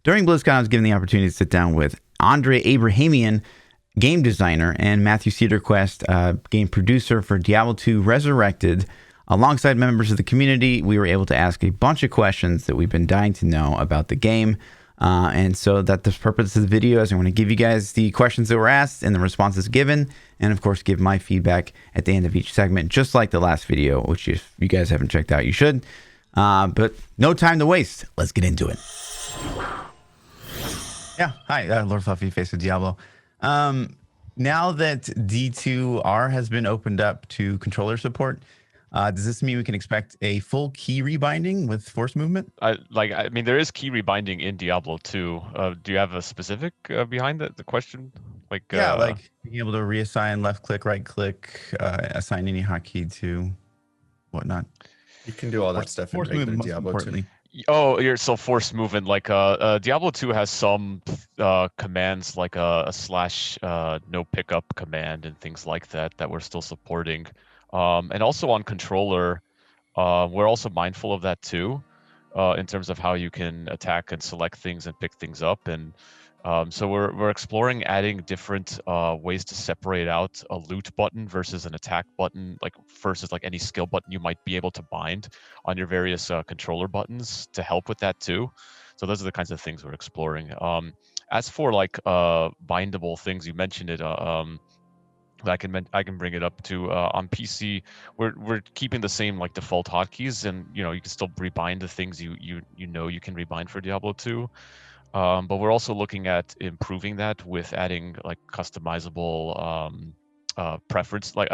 During BlizzCon, I was given the opportunity to sit down with Andre Abrahamian, game designer, and Matthew Cedarquest, game producer for Diablo 2 Resurrected. Alongside members of the community, we were able to ask a bunch of questions that we've been dying to know about the game. And so that the purpose of the video is I want to give you guys the questions that were asked and the responses given, and of course give my feedback at the end of each segment, just like the last video, which if you guys haven't checked out, you should. But no time to waste. Let's get into it. Yeah, hi, Lord Fluffy, face of Diablo. Now that D2R has been opened up to controller support, does this mean we can expect a full key rebinding with force movement? I mean, there is key rebinding in Diablo 2. Do you have a specific behind the question? Like being able to reassign left click, right click, assign any hotkey to whatnot. You can do all that stuff in regular Diablo 2. Oh, so force movement. Like Diablo 2 has some commands like a slash no pickup command and things like that we're still supporting. And also on controller, we're also mindful of that too, in terms of how you can attack and select things and pick things up. And so we're exploring adding different ways to separate out a loot button versus an attack button, like versus like any skill button you might be able to bind on your various controller buttons to help with that too. So those are the kinds of things we're exploring. As for like bindable things, you mentioned it. I can bring it up to on PC. We're keeping the same like default hotkeys, and you can still rebind the things you can rebind for Diablo 2. But we're also looking at improving that with adding like customizable preference, like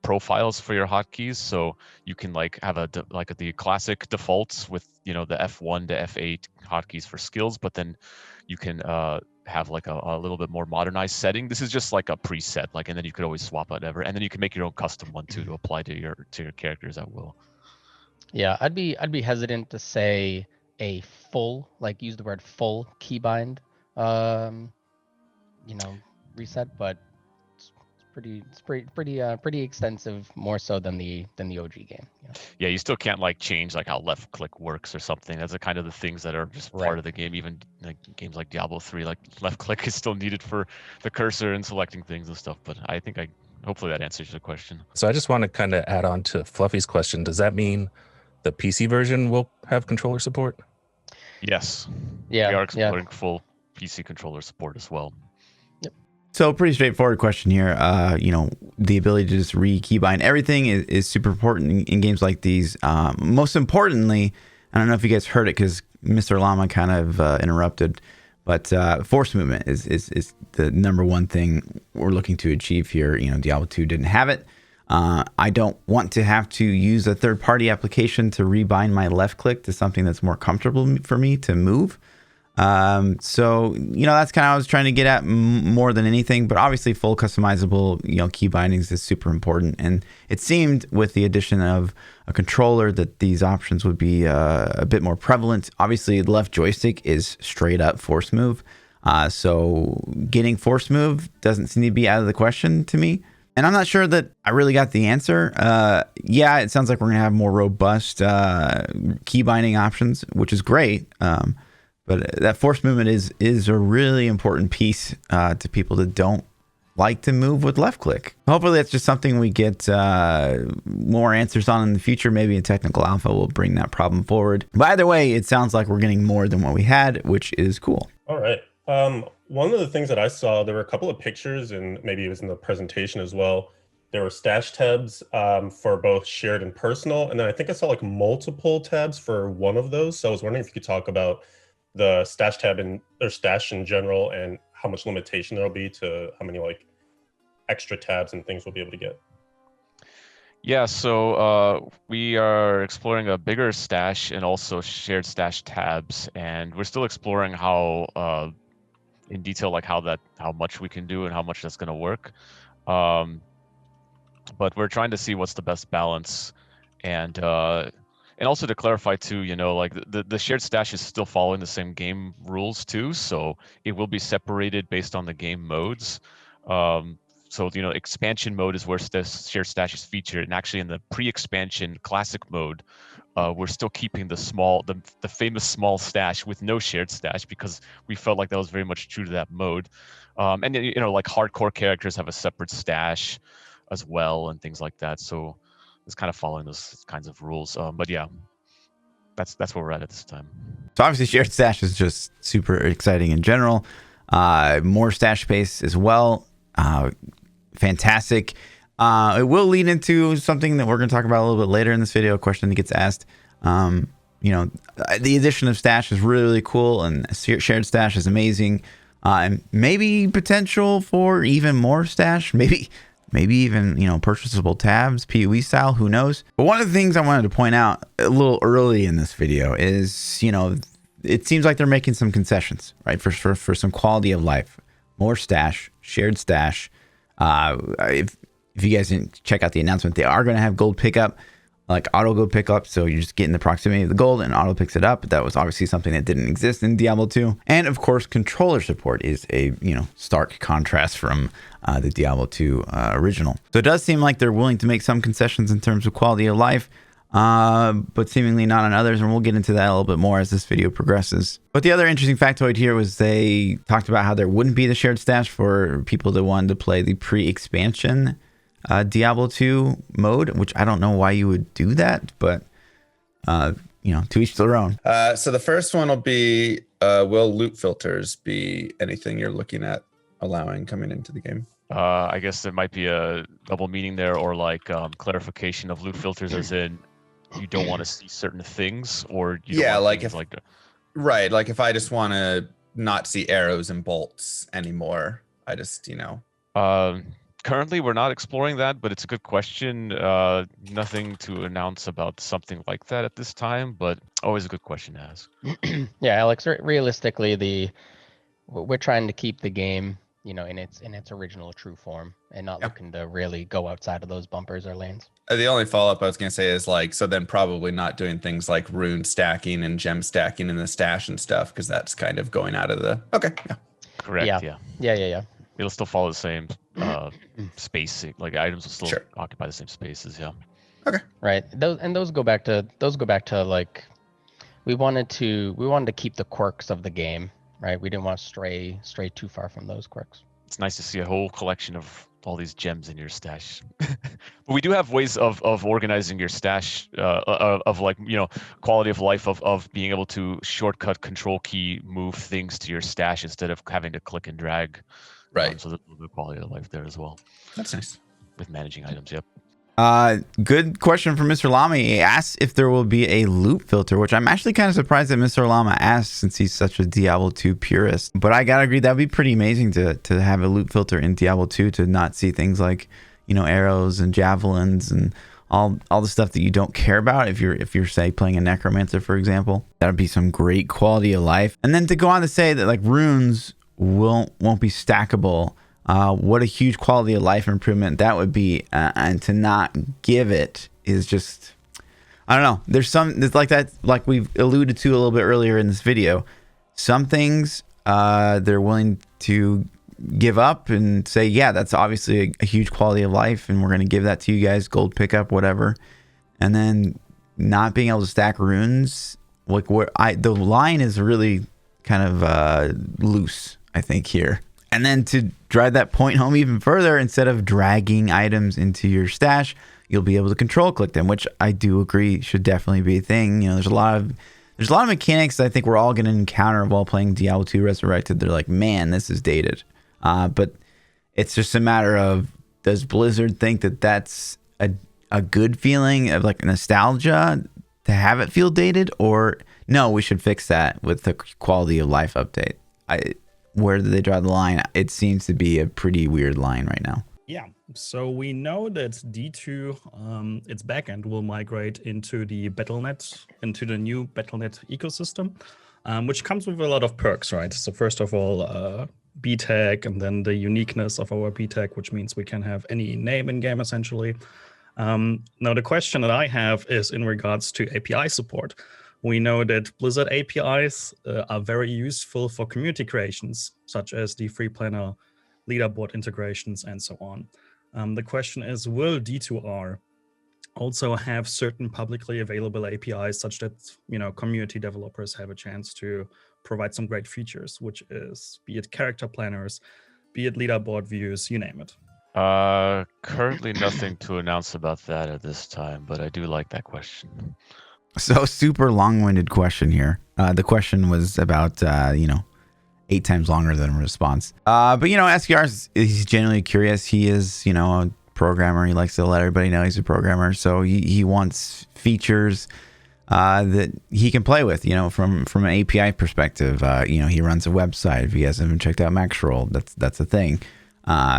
profiles for your hotkeys. So you can like have the classic defaults with the F1 to F8 hotkeys for skills, but then you can have like a little bit more modernized setting. This is just like a preset, and then you could always swap whatever, and then you can make your own custom one too to apply to your characters at will. Yeah, I'd be hesitant to say a full, use the word full keybind, reset, but it's pretty extensive, more so than the OG game. Yeah, you still can't change how left click works or something. That's the kind of the things that are just part of the game. Even games like Diablo 3, left click is still needed for the cursor and selecting things and stuff. But I think hopefully that answers your question. So I just want to kind of add on to Fluffy's question. Does that mean the PC version will have controller support? Yes. Yeah. We are exploring full PC controller support as well. So pretty straightforward question here. The ability to just re-keybind everything is super important in games like these. Most importantly, I don't know if you guys heard it because Mr. Llama kind of interrupted, but force movement is the number one thing we're looking to achieve here. Diablo 2 didn't have it. I don't want to have to use a third-party application to rebind my left click to something that's more comfortable for me to move. So that's kind of what I was trying to get at more than anything, but obviously full customizable, key bindings is super important. And it seemed with the addition of a controller that these options would be a bit more prevalent. Obviously the left joystick is straight up force move. So getting force move doesn't seem to be out of the question to me. And I'm not sure that I really got the answer. Yeah, it sounds like we're going to have more robust key binding options, which is great. But that force movement is a really important piece to people that don't like to move with left click. Hopefully that's just something we get more answers on in the future. Maybe in technical alpha we'll bring that problem forward. But either way, it sounds like we're getting more than what we had, which is cool. All right. One of the things that I saw, there were a couple of pictures, and maybe it was in the presentation as well. There were stash tabs for both shared and personal. And then I think I saw multiple tabs for one of those. So I was wondering if you could talk about the stash tab or stash in general and how much limitation there'll be to how many extra tabs and things we'll be able to get. Yeah, so we are exploring a bigger stash and also shared stash tabs, and we're still exploring how in detail how much we can do and how much that's going to work. But we're trying to see what's the best balance, and also to clarify too, the shared stash is still following the same game rules too, so it will be separated based on the game modes. So expansion mode is where shared stash is featured, and actually in the pre-expansion classic mode, we're still keeping the famous small stash with no shared stash because we felt like that was very much true to that mode. And like hardcore characters have a separate stash as well and things like that. So it's kind of following those kinds of rules. But yeah, that's where we're at this time. So obviously shared stash is just super exciting in general. More stash space as well. Fantastic. It will lead into something that we're going to talk about a little bit later in this video, a question that gets asked. The addition of stash is really, really cool, and shared stash is amazing. And maybe potential for even more stash, maybe even, purchasable tabs, PoE style, who knows? But one of the things I wanted to point out a little early in this video is, it seems like they're making some concessions, right? For some quality of life, more stash, shared stash. If you guys didn't check out the announcement, they are going to have gold pickup, like auto gold pickup. So you just get in the proximity of the gold and auto picks it up. That was obviously something that didn't exist in Diablo 2. And of course, controller support is a, stark contrast from the Diablo 2 original. So it does seem like they're willing to make some concessions in terms of quality of life, but seemingly not on others. And we'll get into that a little bit more as this video progresses. But the other interesting factoid here was they talked about how there wouldn't be the shared stash for people that wanted to play the pre-expansion Diablo 2 mode, which I don't know why you would do that, but to each their own. So the first one will be, will loot filters be anything you're looking at allowing coming into the game? I guess there might be a double meaning there, or like clarification of loot filters, as in you don't want to see certain things, or you don't want things like that. Right, like if I just want to not see arrows and bolts anymore, I just Currently, we're not exploring that, but it's a good question. Nothing to announce about something like that at this time, but always a good question to ask. Yeah, Alex. Realistically, we're trying to keep the game, in its original true form, and not looking to really go outside of those bumpers or lanes. The only follow-up I was going to say is so then probably not doing things like rune stacking and gem stacking in the stash and stuff, because that's kind of going out of the. Okay. Yeah. Correct. Yeah. It'll still follow the same spacing. Like items will still occupy the same spaces. Yeah. Okay. Right. Those go back to like we wanted to keep the quirks of the game. Right. We didn't want to stray too far from those quirks. It's nice to see a whole collection of all these gems in your stash. But we do have ways of organizing your stash, of like, quality of life of being able to shortcut control key move things to your stash instead of having to click and drag. Right. So there's a little bit of quality of life there as well. That's nice. With managing items, yep. Good question from Mr. Lama. He asks if there will be a loot filter, which I'm actually kind of surprised that Mr. Lama asked, since he's such a Diablo 2 purist. But I gotta agree, that'd be pretty amazing to have a loot filter in Diablo 2, to not see things like, arrows and javelins and all the stuff that you don't care about if you're say playing a necromancer, for example. That'd be some great quality of life. And then to go on to say that like runes won't be stackable. What a huge quality of life improvement that would be, and to not give it is just, I don't know. There's like that, like we've alluded to a little bit earlier in this video. Some things they're willing to give up and say, yeah, that's obviously a huge quality of life, and we're going to give that to you guys, gold pickup, whatever. And then not being able to stack runes, like the line is really kind of loose, I think, here. And then to drive that point home even further, instead of dragging items into your stash, you'll be able to control click them, which I do agree should definitely be a thing. There's a lot of mechanics that I think we're all going to encounter while playing Diablo 2 Resurrected. They're like, man, this is dated. But it's just a matter of, does Blizzard think that that's a good feeling of like nostalgia to have it feel dated, or no, we should fix that with the quality of life update? Where do they draw the line? It seems to be a pretty weird line right now. Yeah, so we know that D2, its backend will migrate into the Battle.net, into the new Battle.net ecosystem, which comes with a lot of perks, right? So first of all, B tag, and then the uniqueness of our B tag, which means we can have any name in game essentially. Now the question that I have is in regards to API support. We know that Blizzard APIs are very useful for community creations, such as the free planner leaderboard integrations, and so on. The question is, will D2R also have certain publicly available APIs such that community developers have a chance to provide some great features, which is be it character planners, be it leaderboard views, you name it. Currently nothing to announce about that at this time, but I do like that question. So super long-winded question here. The question was about 8 times longer than a response. But SKR he's genuinely curious. He is a programmer. He likes to let everybody know he's a programmer. So he wants features that he can play with. From an API perspective. He runs a website. If you guys haven't checked out Maxroll, that's a thing.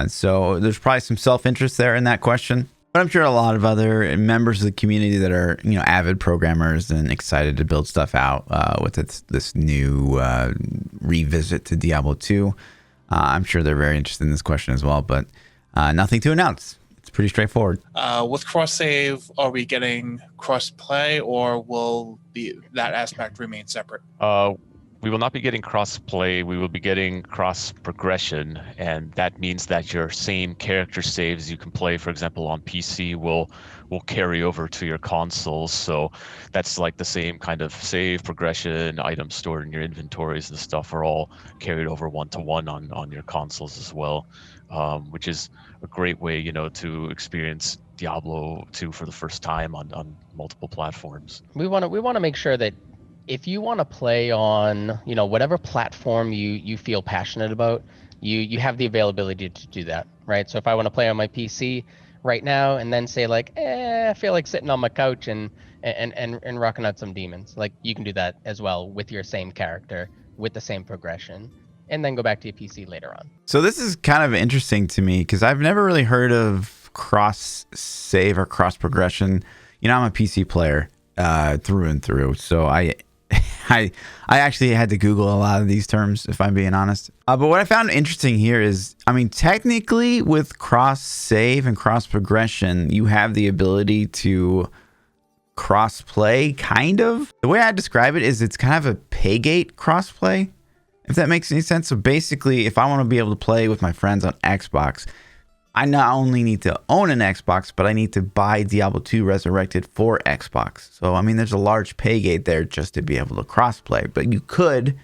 So there's probably some self-interest there in that question. But I'm sure a lot of other members of the community that are, avid programmers and excited to build stuff out with this new revisit to Diablo 2. I'm sure they're very interested in this question as well, but nothing to announce. It's pretty straightforward. With cross-save, are we getting cross-play, or will that aspect remain separate? We will not be getting cross-play. We will be getting cross-progression, and that means that your same character saves you can play, for example, on PC will carry over to your consoles. So that's like the same kind of save, progression, items stored in your inventories and stuff are all carried over one-to-one on your consoles as well, which is a great way, to experience Diablo 2 for the first time on multiple platforms. We want to make sure that if you want to play on, whatever platform you feel passionate about, you have the availability to do that, right? So if I want to play on my PC right now and then say I feel like sitting on my couch and rocking out some demons, you can do that as well with your same character, with the same progression, and then go back to your PC later on. So this is kind of interesting to me because I've never really heard of cross save or cross progression. I'm a PC player through and through, so I actually had to Google a lot of these terms, if I'm being honest. But what I found interesting here is, technically with cross save and cross progression, you have the ability to cross play, kind of. The way I describe it is it's kind of a paygate cross play, if that makes any sense. So basically, if I want to be able to play with my friends on Xbox, I not only need to own an Xbox, but I need to buy Diablo 2 Resurrected for Xbox. So, there's a large pay gate there just to be able to crossplay. But you could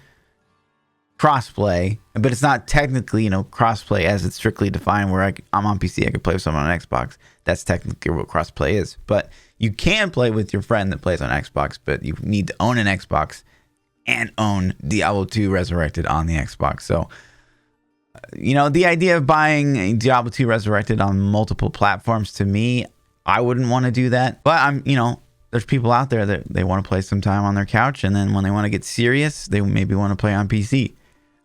crossplay, but it's not technically, crossplay as it's strictly defined where I'm on PC, I can play with someone on Xbox. That's technically what crossplay is. But you can play with your friend that plays on Xbox, but you need to own an Xbox and own Diablo 2 Resurrected on the Xbox. So, the idea of buying Diablo 2 Resurrected on multiple platforms, to me, I wouldn't want to do that. But there's people out there that they want to play some time on their couch, and then when they want to get serious, they maybe want to play on PC.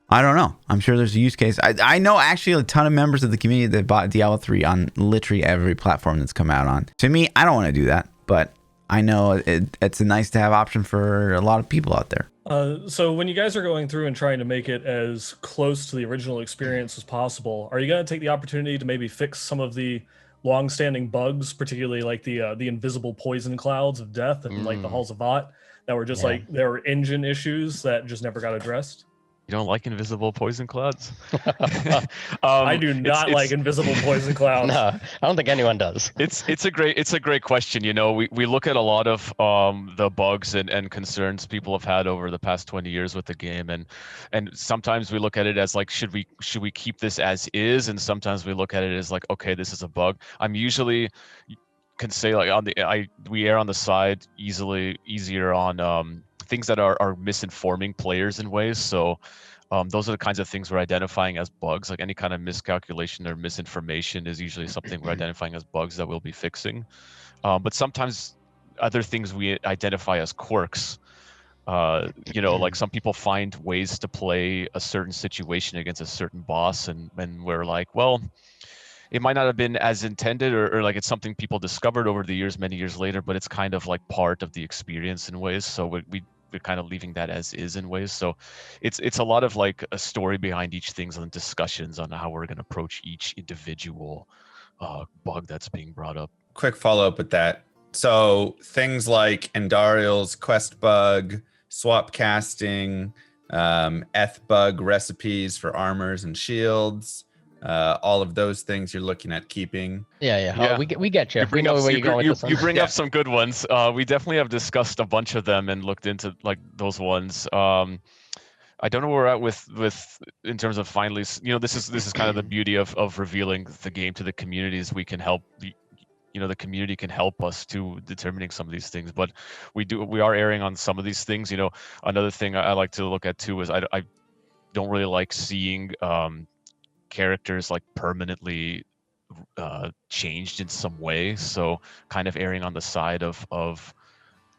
I don't know. I'm sure there's a use case. I know actually a ton of members of the community that bought Diablo 3 on literally every platform that's come out on. To me, I don't want to do that, but I know it's a nice to have option for a lot of people out there. So when you guys are going through and trying to make it as close to the original experience as possible, are you going to take the opportunity to maybe fix some of the long-standing bugs, particularly like the invisible poison clouds of death and like the halls of Vought that were just there were engine issues that just never got addressed? You don't like invisible poison clouds? I do not like invisible poison clouds. No, I don't think anyone does. It's a great question. We look at a lot of the bugs and concerns people have had over the past 20 years with the game, and sometimes we look at it as should we keep this as is, and sometimes we look at it as okay, this is a bug. I'm usually can say we err on the side easier on things that are misinforming players in ways. So those are the kinds of things we're identifying as bugs. Like any kind of miscalculation or misinformation is usually something we're identifying as bugs that we'll be fixing. But sometimes other things we identify as quirks. Like some people find ways to play a certain situation against a certain boss, and we're like, well, it might not have been as intended, or it's something people discovered over the years, many years later, but it's kind of part of the experience in ways. So we're kind of leaving that as is in ways. So it's a lot of a story behind each thing and discussions on how we're going to approach each individual bug that's being brought up. Quick follow-up with that. So things like Endariel's quest bug, swap casting, eth bug recipes for armors and shields, all of those things you're looking at keeping. Yeah. Yeah. Oh, we get you. We know where you're going with this one. You bring Yeah. up some good ones. We definitely have discussed a bunch of them and looked into like those ones. I don't know where we're at with in terms of finally, this is kind of the beauty of revealing the game to the communities. We can help the community can help us to determining some of these things, but we are erring on some of these things. Another thing I like to look at too is I don't really like seeing characters like permanently changed in some way. So kind of erring on the side of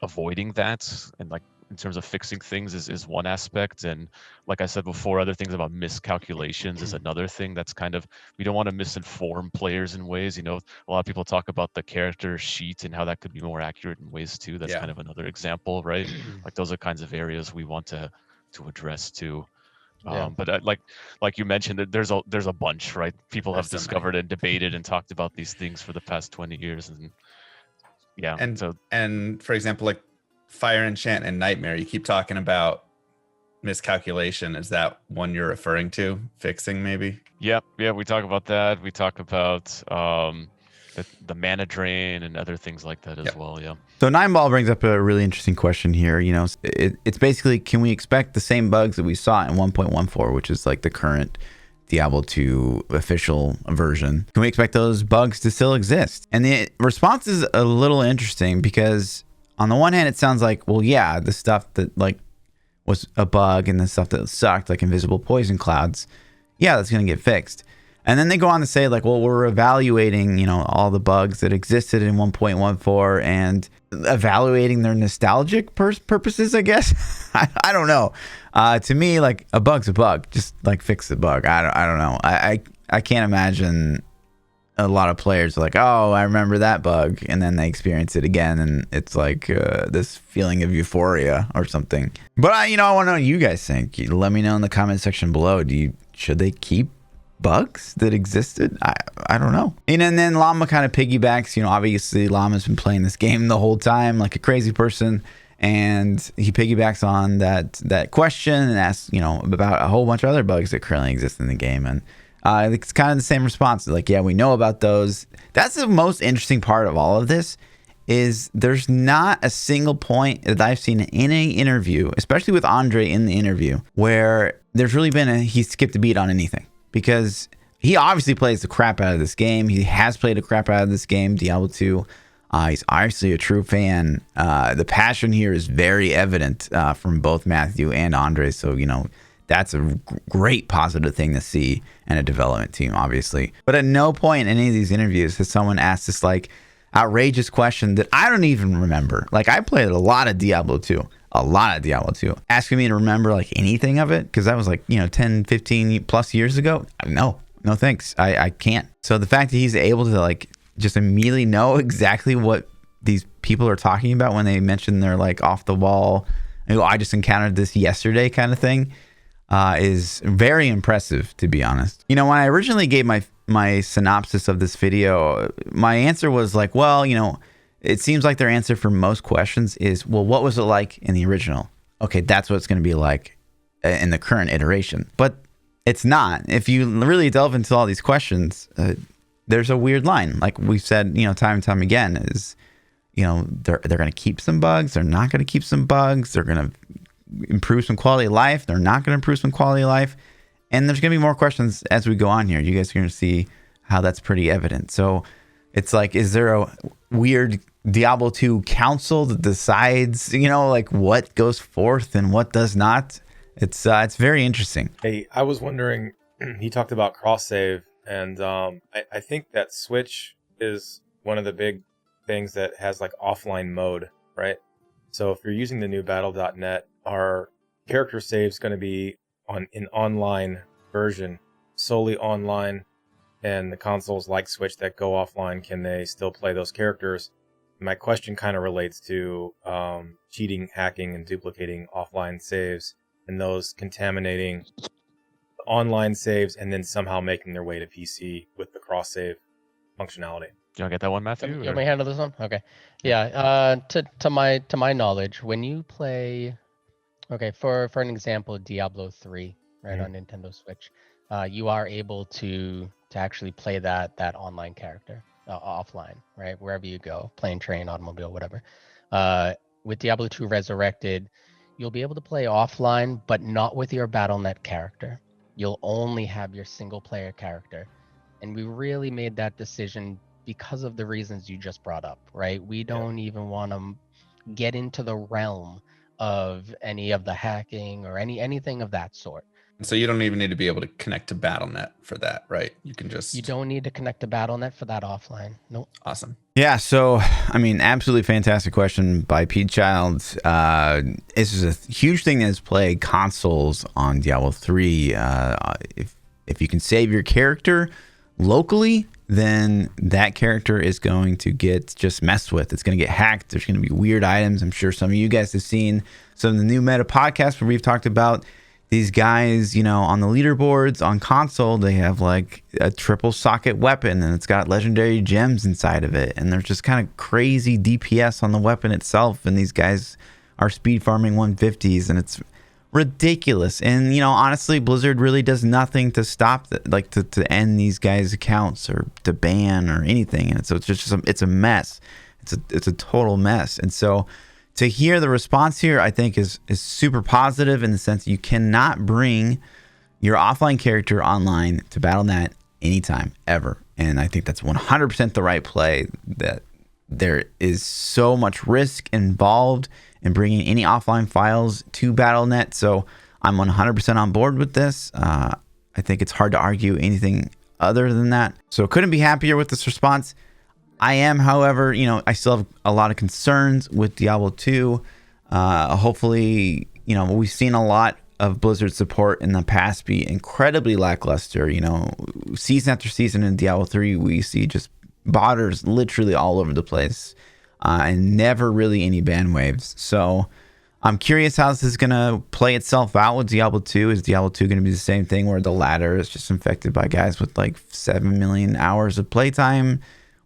avoiding that, and like in terms of fixing things is one aspect. And like I said before, other things about miscalculations is another thing. That's kind of, we don't want to misinform players in ways. A lot of people talk about the character sheet and how that could be more accurate in ways too. That's kind of another example, right? Like those are kinds of areas we want to address too. But like you mentioned, that there's a bunch, right? People have discovered and debated and talked about these things for the past 20 years, and and for example, like Fire Enchant and Nightmare, you keep talking about miscalculation. Is that one you're referring to? Fixing maybe? Yeah, we talk about that. We talk about the mana drain and other things like that as well. Yeah. So Nineball brings up a really interesting question here. It's basically, can we expect the same bugs that we saw in 1.14, which is like the current Diablo 2 official version? Can we expect those bugs to still exist? And the response is a little interesting because on the one hand, it sounds like, well, yeah, the stuff that like was a bug and the stuff that sucked, like invisible poison clouds, yeah, that's going to get fixed. And then they go on to say like, well, we're evaluating, all the bugs that existed in 1.14 and evaluating their nostalgic purposes, I guess. I don't know. To me, like a bug's a bug. Just like fix the bug. I don't know. I can't imagine a lot of players are like, oh, I remember that bug, and then they experience it again, and it's like this feeling of euphoria or something. But I want to know what you guys think. Let me know in the comment section below. Should they keep bugs that existed? I don't know. And then Llama kind of piggybacks. Obviously Llama's been playing this game the whole time like a crazy person, and he piggybacks on that question and asks about a whole bunch of other bugs that currently exist in the game. And it's kind of the same response. Like, yeah, we know about those. That's the most interesting part of all of this, is there's not a single point that I've seen in an interview, especially with Andre in the interview, where there's really been he skipped a beat on anything, because he obviously plays the crap out of this game. He has played the crap out of this game, Diablo 2. He's obviously a true fan. The passion here is very evident from both Matthew and Andre. So, that's a great positive thing to see in a development team, obviously. But at no point in any of these interviews has someone asked this like outrageous question that I don't even remember. Like, I played a lot of Diablo 2. Asking me to remember like anything of it, because that was like 10, 15 plus years ago. No thanks. I can't. So the fact that he's able to like just immediately know exactly what these people are talking about when they mention they're like off the wall, I just encountered this yesterday kind of thing, is very impressive, to be honest. When I originally gave my synopsis of this video, my answer was like, well, it seems like their answer for most questions is, well, what was it like in the original? Okay, that's what it's going to be like in the current iteration. But it's not. If you really delve into all these questions, there's a weird line. Like we've said, time and time again, is, they're going to keep some bugs. They're not going to keep some bugs. They're going to improve some quality of life. They're not going to improve some quality of life. And there's going to be more questions as we go on here. You guys are going to see how that's pretty evident. So it's like, is there a weird Diablo 2 council that decides, like what goes forth and what does not? It's very interesting. Hey, I was wondering, he talked about cross save, and I think that Switch is one of the big things that has like offline mode, right? So if you're using the new battle.net, our character save's going to be on an online version, solely online, and the consoles like Switch that go offline, can they still play those characters? My question kind of relates to cheating, hacking, and duplicating offline saves, and those contaminating online saves and then somehow making their way to PC with the cross save functionality. Do you want to get that one, Matthew? You want me to handle this one? Okay. Yeah. To my knowledge, when you play, okay, for an example, Diablo 3, right, on Nintendo Switch, you are able to actually play that online character offline, right? Wherever you go, plane, train, automobile, whatever. With Diablo 2 Resurrected, you'll be able to play offline, but not with your BattleNet character. You'll only have your single player character. And we really made that decision because of the reasons you just brought up, right? We don't even want to get into the realm of any of the hacking or anything of that sort. So you don't even need to be able to connect to BattleNet for that, right? You can just... You don't need to connect to BattleNet for that offline. Nope. Awesome. Yeah, so, I mean, absolutely fantastic question by Pete Child. This is a huge thing that has plagued consoles on Diablo 3. If you can save your character locally, then that character is going to get just messed with. It's going to get hacked. There's going to be weird items. I'm sure some of you guys have seen some of the new meta podcasts where we've talked about these guys, you know, on the leaderboards on console, they have like a triple socket weapon and it's got legendary gems inside of it. And there's just kind of crazy DPS on the weapon itself. And these guys are speed farming 150s and it's ridiculous. And, you know, honestly, Blizzard really does nothing to stop that, like to end these guys' accounts or to ban or anything. And so it's just, it's a mess. It's a total mess. And so to hear the response here, I think is super positive in the sense that you cannot bring your offline character online to Battle.net anytime, ever. And I think that's 100% the right play, that there is so much risk involved in bringing any offline files to Battle.net. So I'm 100% on board with this. I think it's hard to argue anything other than that. So couldn't be happier with this response. I am, however, you know, I still have a lot of concerns with Diablo 2. Hopefully, you know, we've seen a lot of Blizzard support in the past be incredibly lackluster. You know, season after season in Diablo 3, we see just botters literally all over the place and never really any ban waves. So I'm curious how this is going to play itself out with Diablo 2. Is Diablo 2 going to be the same thing where the ladder is just infected by guys with like 7 million hours of playtime?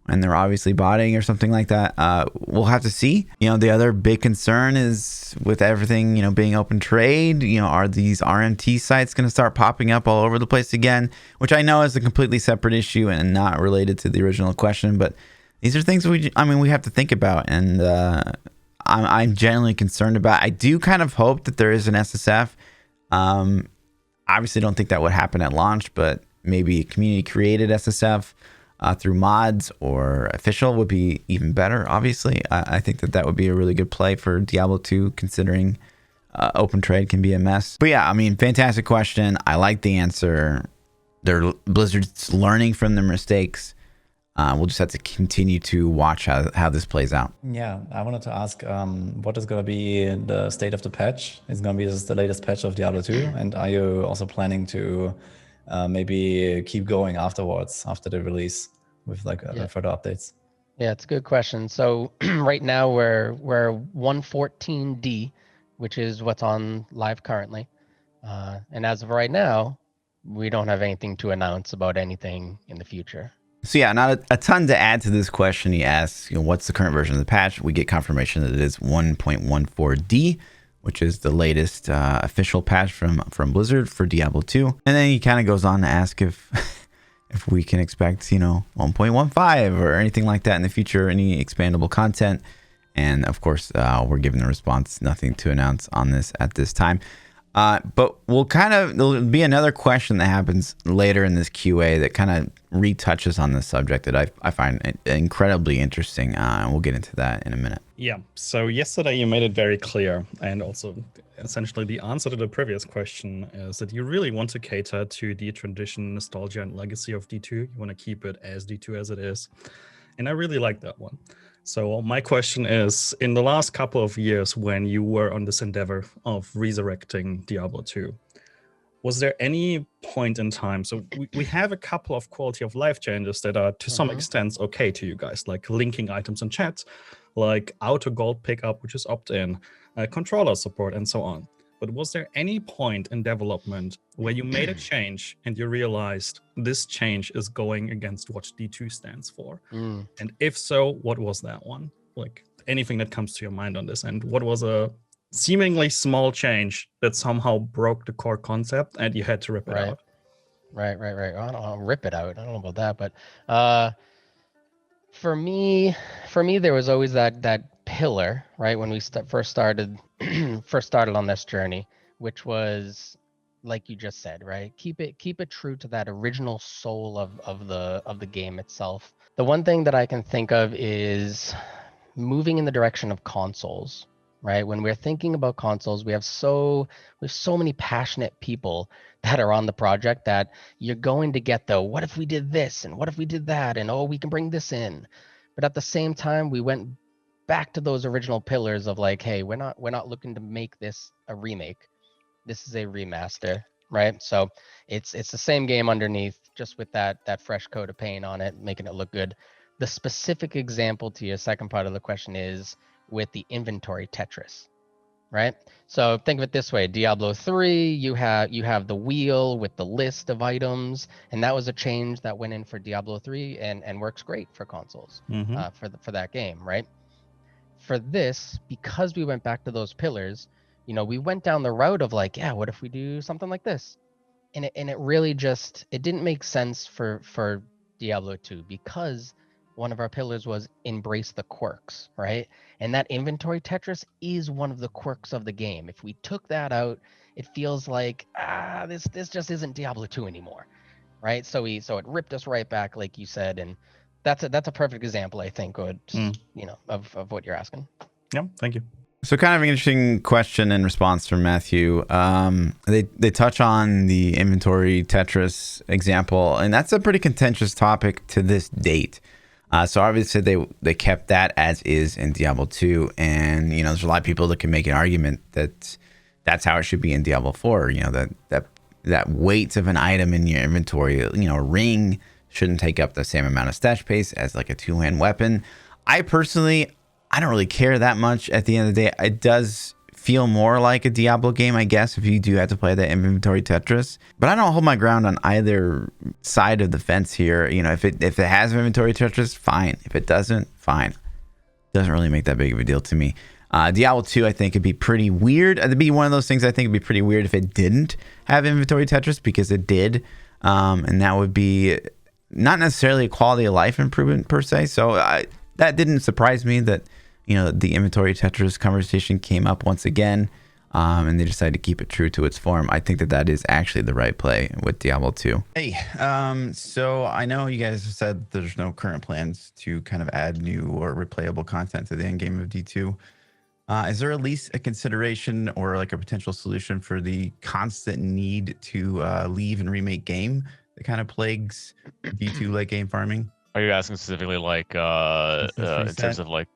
And they're obviously botting or something like that. We'll have to see. You know, the other big concern is with everything, you know, being open trade, you know, are these RMT sites going to start popping up all over the place again? Which I know is a completely separate issue and not related to the original question. But these are things we have to think about. And I'm genuinely concerned about. I do kind of hope that there is an SSF. Obviously don't think that would happen at launch, but maybe a community created SSF. Through mods or official would be even better. Obviously, I think that would be a really good play for Diablo 2, considering open trade can be a mess. But yeah, I mean, fantastic question. I like the answer. Blizzard's learning from their mistakes. We'll just have to continue to watch how this plays out. Yeah, I wanted to ask, what is going to be the state of the patch? Is it going to be the latest patch of Diablo 2? And are you also planning to maybe keep going afterwards, after the release, with like further updates? Yeah, it's a good question. So right now we're 114D, which is what's on live currently. And as of right now, we don't have anything to announce about anything in the future. So yeah, not a ton to add to this question. He asks, you know, what's the current version of the patch? We get confirmation that it is 1.14D, which is the latest official patch from Blizzard for Diablo 2. And then he kind of goes on to ask if we can expect, you know, 1.15 or anything like that in the future, any expandable content. And of course, we're giving the response, nothing to announce on this at this time. But there'll be another question that happens later in this QA that kind of retouches on this subject that I find incredibly interesting. And we'll get into that in a minute. Yeah. So yesterday you made it very clear, and also essentially the answer to the previous question is that you really want to cater to the tradition, nostalgia, and legacy of D2. You want to keep it as D2 as it is. And I really like that one. So my question is, in the last couple of years when you were on this endeavor of resurrecting Diablo 2, was there any point in time, so we have a couple of quality of life changes that are to some extent okay to you guys, like linking items in chat, like auto gold pickup, which is opt-in, controller support, and so on. But was there any point in development where you made a change and you realized this change is going against what D2 stands for? And if so, what was that one? Like anything that comes to your mind on this, and what was a seemingly small change that somehow broke the core concept and you had to rip it out? Right. I don't know, rip it out. I don't know about that, but for me, there was always that pillar, right? When we first started on this journey, which was like you just said, right? Keep it true to that original soul of the game itself. The one thing that I can think of is moving in the direction of consoles, right? When we're thinking about consoles, we have so many passionate people that are on the project that you're going to get the what if we did this and what if we did that and oh we can bring this in. But at the same time, we went back to those original pillars of like, hey, we're not looking to make this a remake. This is a remaster, right? So it's the same game underneath, just with that fresh coat of paint on it, making it look good. The specific example to your second part of the question is with the inventory Tetris, right? So think of it this way: Diablo 3, you have the wheel with the list of items, and that was a change that went in for Diablo 3 and works great for consoles for that game, right? For this, because we went back to those pillars, we went down the route of like, yeah, what if we do something like this? And it really just it didn't make sense for Diablo 2 because one of our pillars was embrace the quirks, right? And that inventory Tetris is one of the quirks of the game. If we took that out, it feels like this just isn't Diablo 2 anymore, right? So it ripped us right back, like you said, and that's a perfect example, I think, of what you're asking. Yeah, thank you. So kind of an interesting question and response from Matthew. They touch on the inventory Tetris example, and that's a pretty contentious topic to this date. So obviously they kept that as is in Diablo 2, and there's a lot of people that can make an argument that that's how it should be in Diablo 4. That weight of an item in your inventory, a ring shouldn't take up the same amount of stash space as like a two-hand weapon. I don't really care that much. At the end of the day, it does feel more like a Diablo game, I guess, if you do have to play that inventory Tetris. But I don't hold my ground on either side of the fence here. If it has inventory Tetris, fine. If it doesn't, fine. Doesn't really make that big of a deal to me. Diablo 2, I think, would be pretty weird. It'd be one of those things I think would be pretty weird if it didn't have inventory Tetris, because it did. And that would be not necessarily a quality of life improvement per se. So that didn't surprise me that the inventory Tetris conversation came up once again, and they decided to keep it true to its form. I think that is actually the right play with Diablo 2. Hey, so I know you guys have said there's no current plans to kind of add new or replayable content to the end game of D2. Is there at least a consideration or like a potential solution for the constant need to leave and remake game that kind of plagues D2 late game farming? Are you asking specifically like in terms of like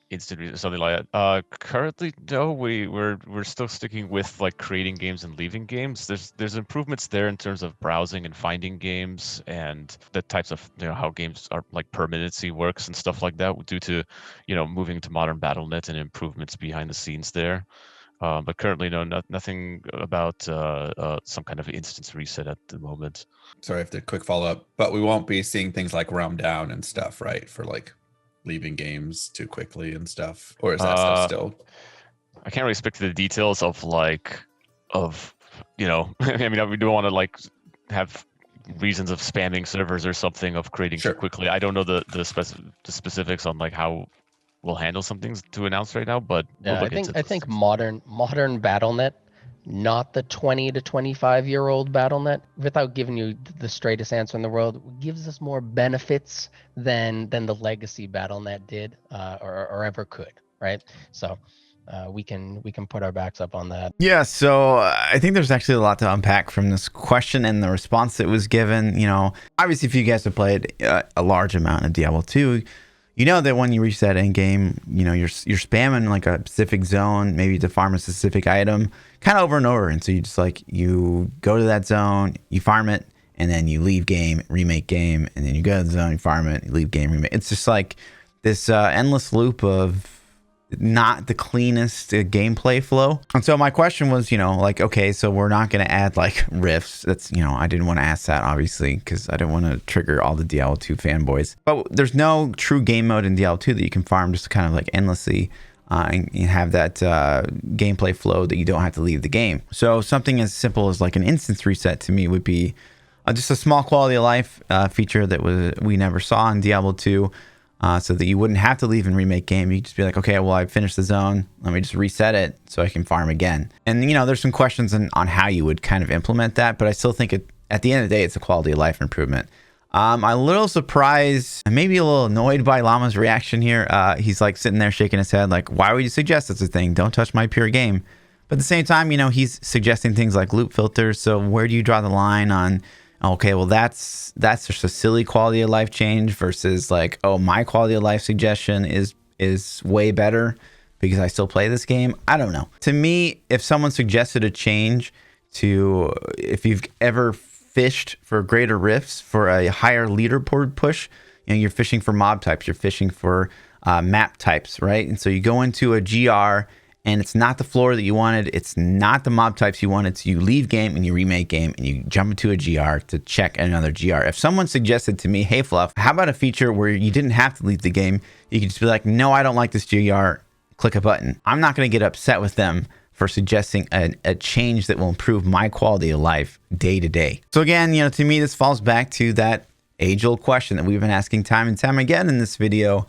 instant something like that? Currently, no. We're still sticking with like creating games and leaving games. There's improvements there in terms of browsing and finding games and the types of how games are like permanency works and stuff like that due to moving to modern BattleNet and improvements behind the scenes there. But currently, no, nothing about some kind of instance reset at the moment. Sorry, I have to quick follow up, but we won't be seeing things like Realm Down and stuff, right? For like leaving games too quickly and stuff, or is that stuff still? I can't really speak to the details of I mean, we don't want to like have reasons of spamming servers or something of creating too quickly. I don't know the specifics on like how we'll handle some things to announce right now, but yeah, I think modern BattleNet, not the 20 to 25-year-old BattleNet, without giving you the straightest answer in the world, gives us more benefits than the legacy BattleNet did or ever could, right? So we can put our backs up on that. Yeah, so I think there's actually a lot to unpack from this question and the response that was given. Obviously, if you guys have played a large amount of Diablo 2, that when you reach that end game, you're spamming like a specific zone, maybe to farm a specific item, kind of over and over. And so you go to that zone, you farm it, and then you leave game, remake game, and then you go to the zone, you farm it, you leave game, remake. It's just like this endless loop of not the cleanest gameplay flow. And so my question was, okay, so we're not going to add like rifts. That's, I didn't want to ask that, obviously, because I didn't want to trigger all the Diablo 2 fanboys. But there's no true game mode in Diablo 2 that you can farm just kind of like endlessly and have that gameplay flow that you don't have to leave the game. So something as simple as like an instance reset to me would be just a small quality of life feature that we never saw in Diablo 2, so that you wouldn't have to leave and remake game. You just be like, okay, well, I finished the zone. Let me just reset it so I can farm again. And there's some questions on how you would kind of implement that, but I still think at the end of the day, it's a quality of life improvement. I'm a little surprised and maybe a little annoyed by Llama's reaction here. He's like sitting there shaking his head like, why would you suggest such a thing? Don't touch my pure game. But at the same time, he's suggesting things like loop filters. So where do you draw the line on, okay, well, that's just a silly quality of life change versus like, oh, my quality of life suggestion is way better because I still play this game? I don't know. To me, if someone suggested a change if you've ever fished for greater rifts, for a higher leaderboard push, you're fishing for mob types, you're fishing for map types, right? And so you go into a GR and it's not the floor that you wanted, it's not the mob types you wanted, so you leave game and you remake game and you jump into a GR to check another GR. If someone suggested to me, hey Fluff, how about a feature where you didn't have to leave the game, you could just be like, no, I don't like this GR, click a button. I'm not going to get upset with them for suggesting a change that will improve my quality of life day to day. So again, to me, this falls back to that age-old question that we've been asking time and time again in this video,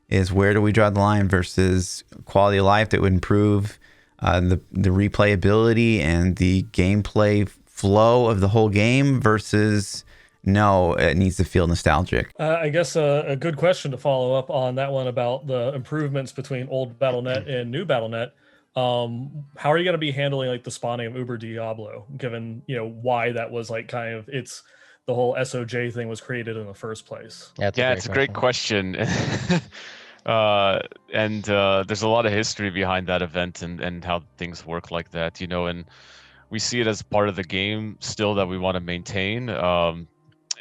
is where do we draw the line versus quality of life that would improve the replayability and the gameplay flow of the whole game versus no, it needs to feel nostalgic. I guess a good question to follow up on that one about the improvements between old Battle.net and new Battle.net. How are you going to be handling like the spawning of Uber Diablo, given why that was like kind of the whole SOJ thing was created in the first place? It's a great question. And there's a lot of history behind that event and how things work like that, and we see it as part of the game still that we want to maintain.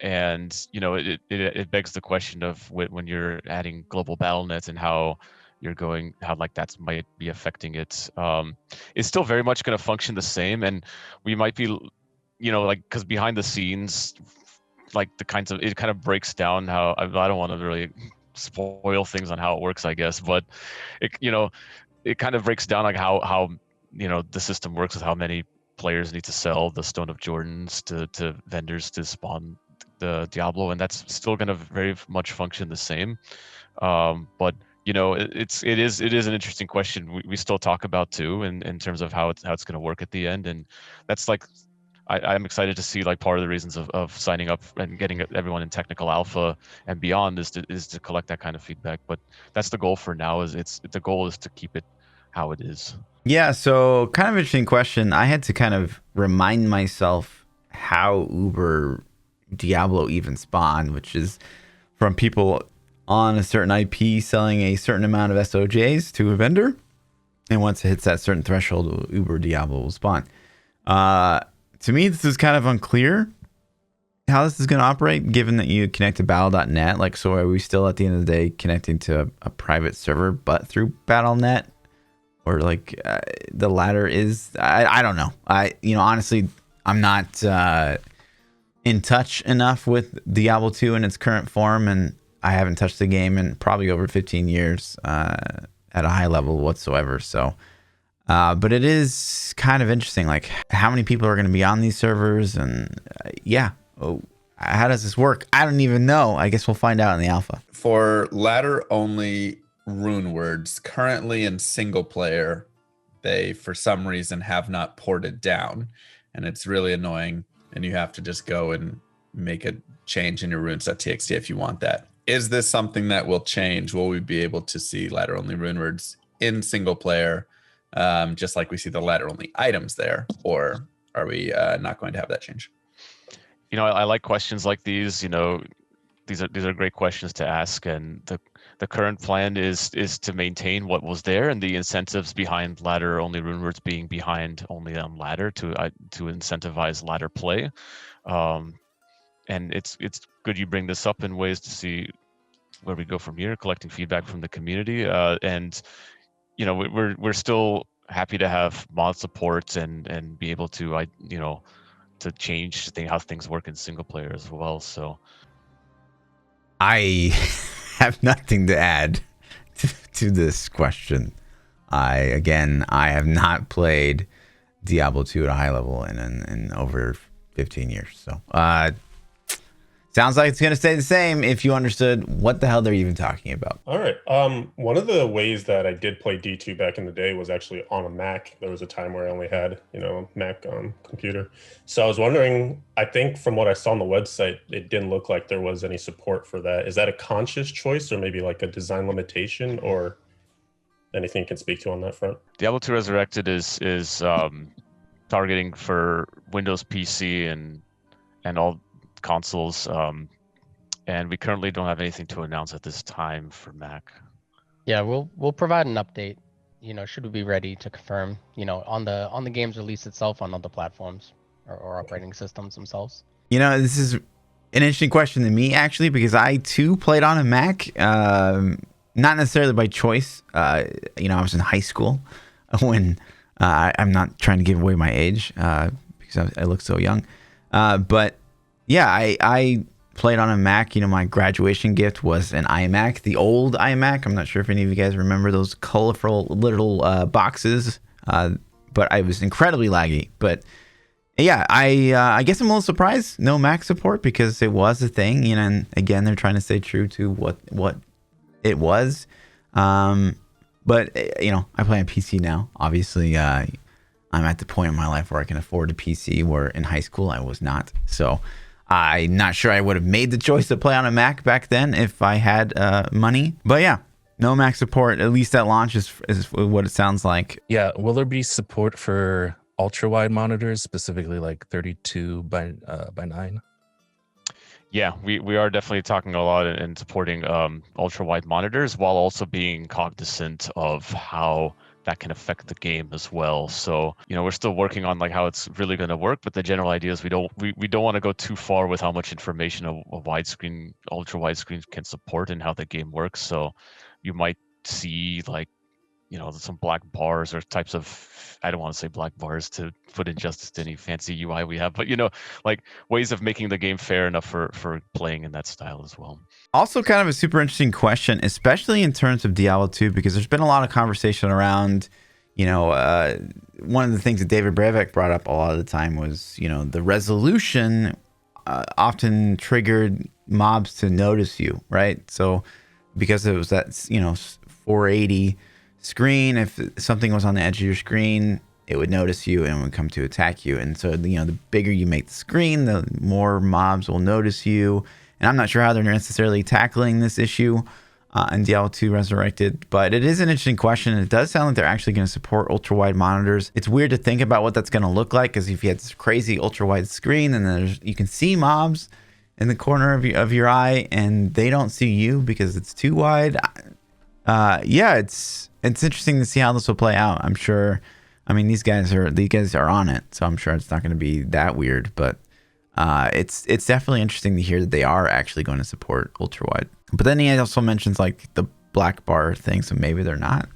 And it begs the question of when you're adding global battle nets and how like that might be affecting it. It's still very much going to function the same, and we might be, like, because behind the scenes, like it kind of breaks down how I don't want to really spoil things on how it works, I guess, but it kind of breaks down like how the system works with how many players need to sell the Stone of Jordans to vendors to spawn the Diablo, and that's still going to very much function the same. But it is an interesting question we still talk about too, in terms of how it's going to work at the end, and that's like I'm excited to see, like, part of the reasons of signing up and getting everyone in technical alpha and beyond is to collect that kind of feedback. But that's the goal for now. The goal is to keep it how it is. Yeah. So kind of interesting question. I had to kind of remind myself how Uber Diablo even spawned, which is from people on a certain IP selling a certain amount of SOJs to a vendor, and once it hits that certain threshold, Uber Diablo will spawn. To me, this is kind of unclear how this is going to operate, given that you connect to battle.net. Like, so are we still at the end of the day connecting to a private server, but through battle.net, or like the latter is? I don't know. Honestly, I'm not in touch enough with Diablo 2 in its current form, and I haven't touched the game in probably over 15 years at a high level whatsoever. So. But it is kind of interesting, like how many people are going to be on these servers, and how does this work? I don't even know. I guess we'll find out in the alpha. For ladder only rune words, currently in single player, they for some reason have not ported down, and it's really annoying. And you have to just go and make a change in your runes.txt if you want that. Is this something that will change? Will we be able to see ladder only rune words in single player? Just like we see the ladder only items there, or are we not going to have that change? I like questions like these. These are great questions to ask, and the current plan is to maintain what was there, and the incentives behind ladder only rune words being behind only on ladder to incentivize ladder play. And it's good you bring this up in ways to see where we go from here, collecting feedback from the community, and we're still happy to have mod support and be able to to change how things work in single player as well. So I have nothing to add to this question. I have not played Diablo 2 at a high level in over 15 years. So sounds like it's going to stay the same if you understood what the hell they're even talking about. All right. One of the ways that I did play D2 back in the day was actually on a Mac. There was a time where I only had, a Mac computer. So I was wondering, I think from what I saw on the website, it didn't look like there was any support for that. Is that a conscious choice or maybe like a design limitation, or anything you can speak to on that front? Diablo 2 Resurrected is targeting for Windows PC and all consoles, and we currently don't have anything to announce at this time for Mac. Yeah, we'll provide an update, should we be ready to confirm, on the game's release itself on other platforms or operating systems themselves. This is an interesting question to me, actually, because I too played on a Mac, not necessarily by choice. I was in high school when I'm not trying to give away my age because I look so young, but yeah, I played on a Mac. My graduation gift was an iMac, the old iMac. I'm not sure if any of you guys remember those colorful little boxes, but I was incredibly laggy. But yeah, I guess I'm a little surprised no Mac support, because it was a thing, and again, they're trying to stay true to what it was. But I play on PC now. Obviously, I'm at the point in my life where I can afford a PC, where in high school I was not. So I'm not sure I would have made the choice to play on a Mac back then if I had money. But yeah, no Mac support, at least at launch, is what it sounds like. Yeah, will there be support for ultra wide monitors, specifically like 32 by 9? Yeah, we are definitely talking a lot and supporting ultra wide monitors, while also being cognizant of how that can affect the game as well. So we're still working on like how it's really going to work, but the general idea is we don't want to go too far with how much information a widescreen, ultra widescreen can support and how the game works. So you might see like some black bars or types of, I don't want to say black bars to put injustice to any fancy UI we have, but like ways of making the game fair enough for playing in that style as well. Also kind of a super interesting question, especially in terms of Diablo 2, because there's been a lot of conversation around, one of the things that David Brevik brought up a lot of the time was, the resolution often triggered mobs to notice you, right? So because it was that, 480 screen, if something was on the edge of your screen, it would notice you and would come to attack you. And so the bigger you make the screen, the more mobs will notice you. And I'm not sure how they're necessarily tackling this issue in Diablo 2 Resurrected, but it is an interesting question. It does sound like they're actually going to support ultra wide monitors. It's weird to think about what that's going to look like, because if you had this crazy ultra wide screen and you can see mobs in the corner of your eye and they don't see you because it's too wide. Yeah, it's interesting to see how this will play out. I'm sure. I mean, these guys are on it, so I'm sure it's not going to be that weird. But it's definitely interesting to hear that they are actually going to support ultra wide. But then he also mentions like the black bar thing, so maybe they're not.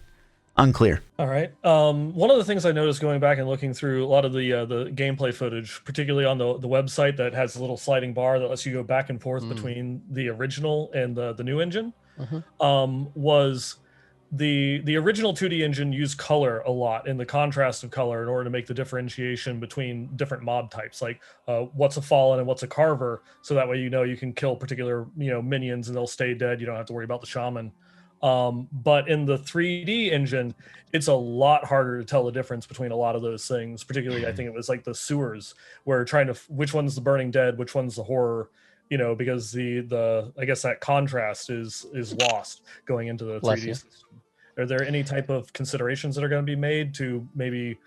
Unclear. All right. One of the things I noticed going back and looking through a lot of the gameplay footage, particularly on the website that has a little sliding bar that lets you go back and forth between the original and the new engine, was the original 2D engine used color a lot, in the contrast of color, in order to make the differentiation between different mob types, like what's a fallen and what's a carver, so that way you can kill particular minions and they'll stay dead. You don't have to worry about the shaman. But in the 3D engine, it's a lot harder to tell the difference between a lot of those things. Particularly, I think it was like the sewers, where which one's the burning dead, which one's the horror. Because the I guess that contrast is lost going into the 3D system. Are there any type of considerations that are going to be made to maybe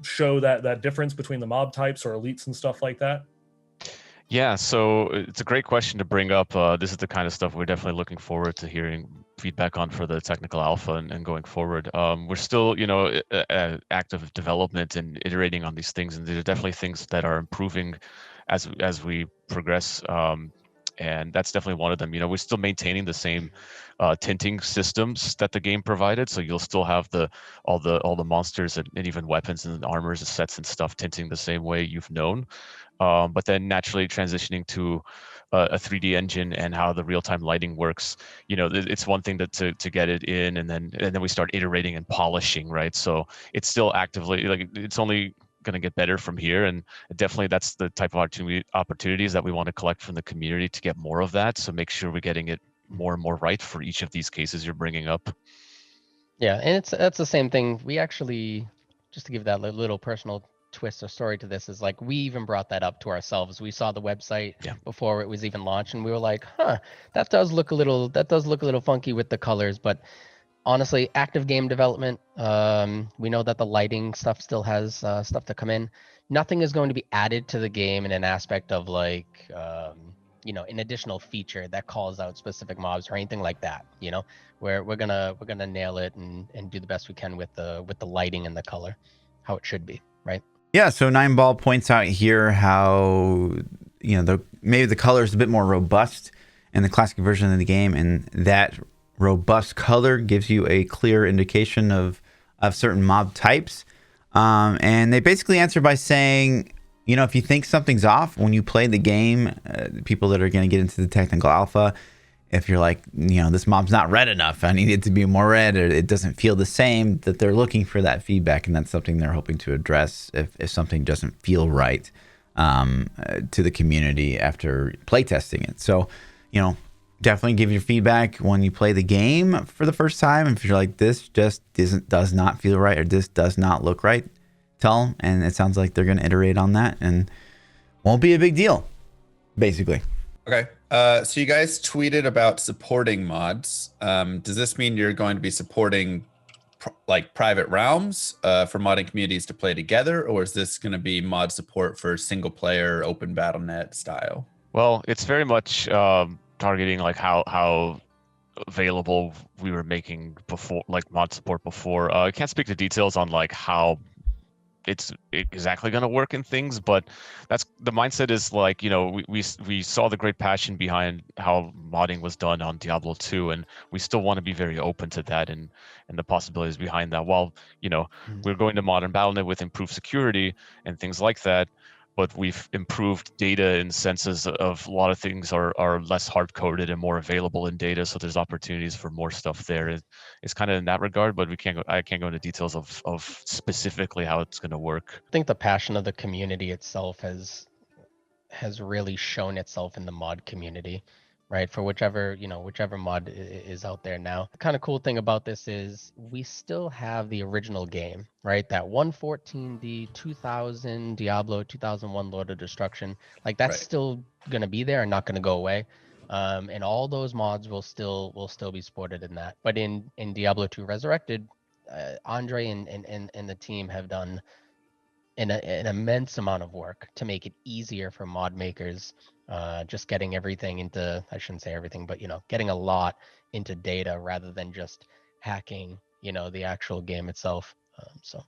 show that difference between the mob types or elites and stuff like that? Yeah, so it's a great question to bring up. This is the kind of stuff we're definitely looking forward to hearing feedback on for the technical alpha and going forward. We're still, active development and iterating on these things, and there are definitely things that are improving as we progress. And that's definitely one of them. We're still maintaining the same tinting systems that the game provided, so you'll still have all the monsters and even weapons and armors and sets and stuff tinting the same way you've known. But then naturally transitioning to a 3D engine and how the real-time lighting works, it's one thing to get it in, and then we start iterating and polishing, right? So it's still actively, like, it's only going to get better from here. And definitely that's the type of opportunities that we want to collect from the community to get more of that. So make sure we're getting it more and more right for each of these cases you're bringing up. Yeah, and that's the same thing. We actually, just to give that little personal twist or story to this, is like we even brought that up to ourselves. We saw the website before it was even launched, and we were like, that does look a little funky with the colors. But honestly, active game development, we know that the lighting stuff still has stuff to come in. Nothing is going to be added to the game in an aspect of like an additional feature that calls out specific mobs or anything like that. We're gonna nail it and do the best we can with the lighting and the color, how it should be, right? Yeah, so 9ball points out here how maybe the color is a bit more robust in the classic version of the game, and that robust color gives you a clear indication of certain mob types. And they basically answer by saying, if you think something's off when you play the game, people that are going to get into the technical alpha, if you're like, this mob's not red enough, I need it to be more red, or it doesn't feel the same, that they're looking for that feedback, and that's something they're hoping to address if something doesn't feel right to the community after playtesting it. So, definitely give your feedback when you play the game for the first time. If you're like, this just does not feel right, or this does not look right, tell them, and it sounds like they're going to iterate on that, and won't be a big deal, basically. Okay. So you guys tweeted about supporting mods. Does this mean you're going to be supporting private realms for modding communities to play together, or is this going to be mod support for single player open BattleNet style? Well, it's very much targeting like how available we were making before, like mod support before. I can't speak to details on like how it's exactly going to work in things, but that's the mindset is like, we saw the great passion behind how modding was done on Diablo 2, and we still want to be very open to that and the possibilities behind that. While, we're going to modern BattleNet with improved security and things like that, but we've improved data in senses of a lot of things are less hard-coded and more available in data, so there's opportunities for more stuff there. It's kind of in that regard, but I can't go into details of specifically how it's going to work. I think the passion of the community itself has really shown itself in the mod community, right? For whichever mod is out there now. The kind of cool thing about this is we still have the original game, right? That 114D 2000 Diablo 2001 Lord of Destruction, like that's still gonna be there and not gonna go away. And all those mods will still be supported in that. But in Diablo 2 Resurrected, Andre and the team have done an immense amount of work to make it easier for mod makers, just getting everything into, I shouldn't say everything, but getting a lot into data rather than just hacking the actual game itself. So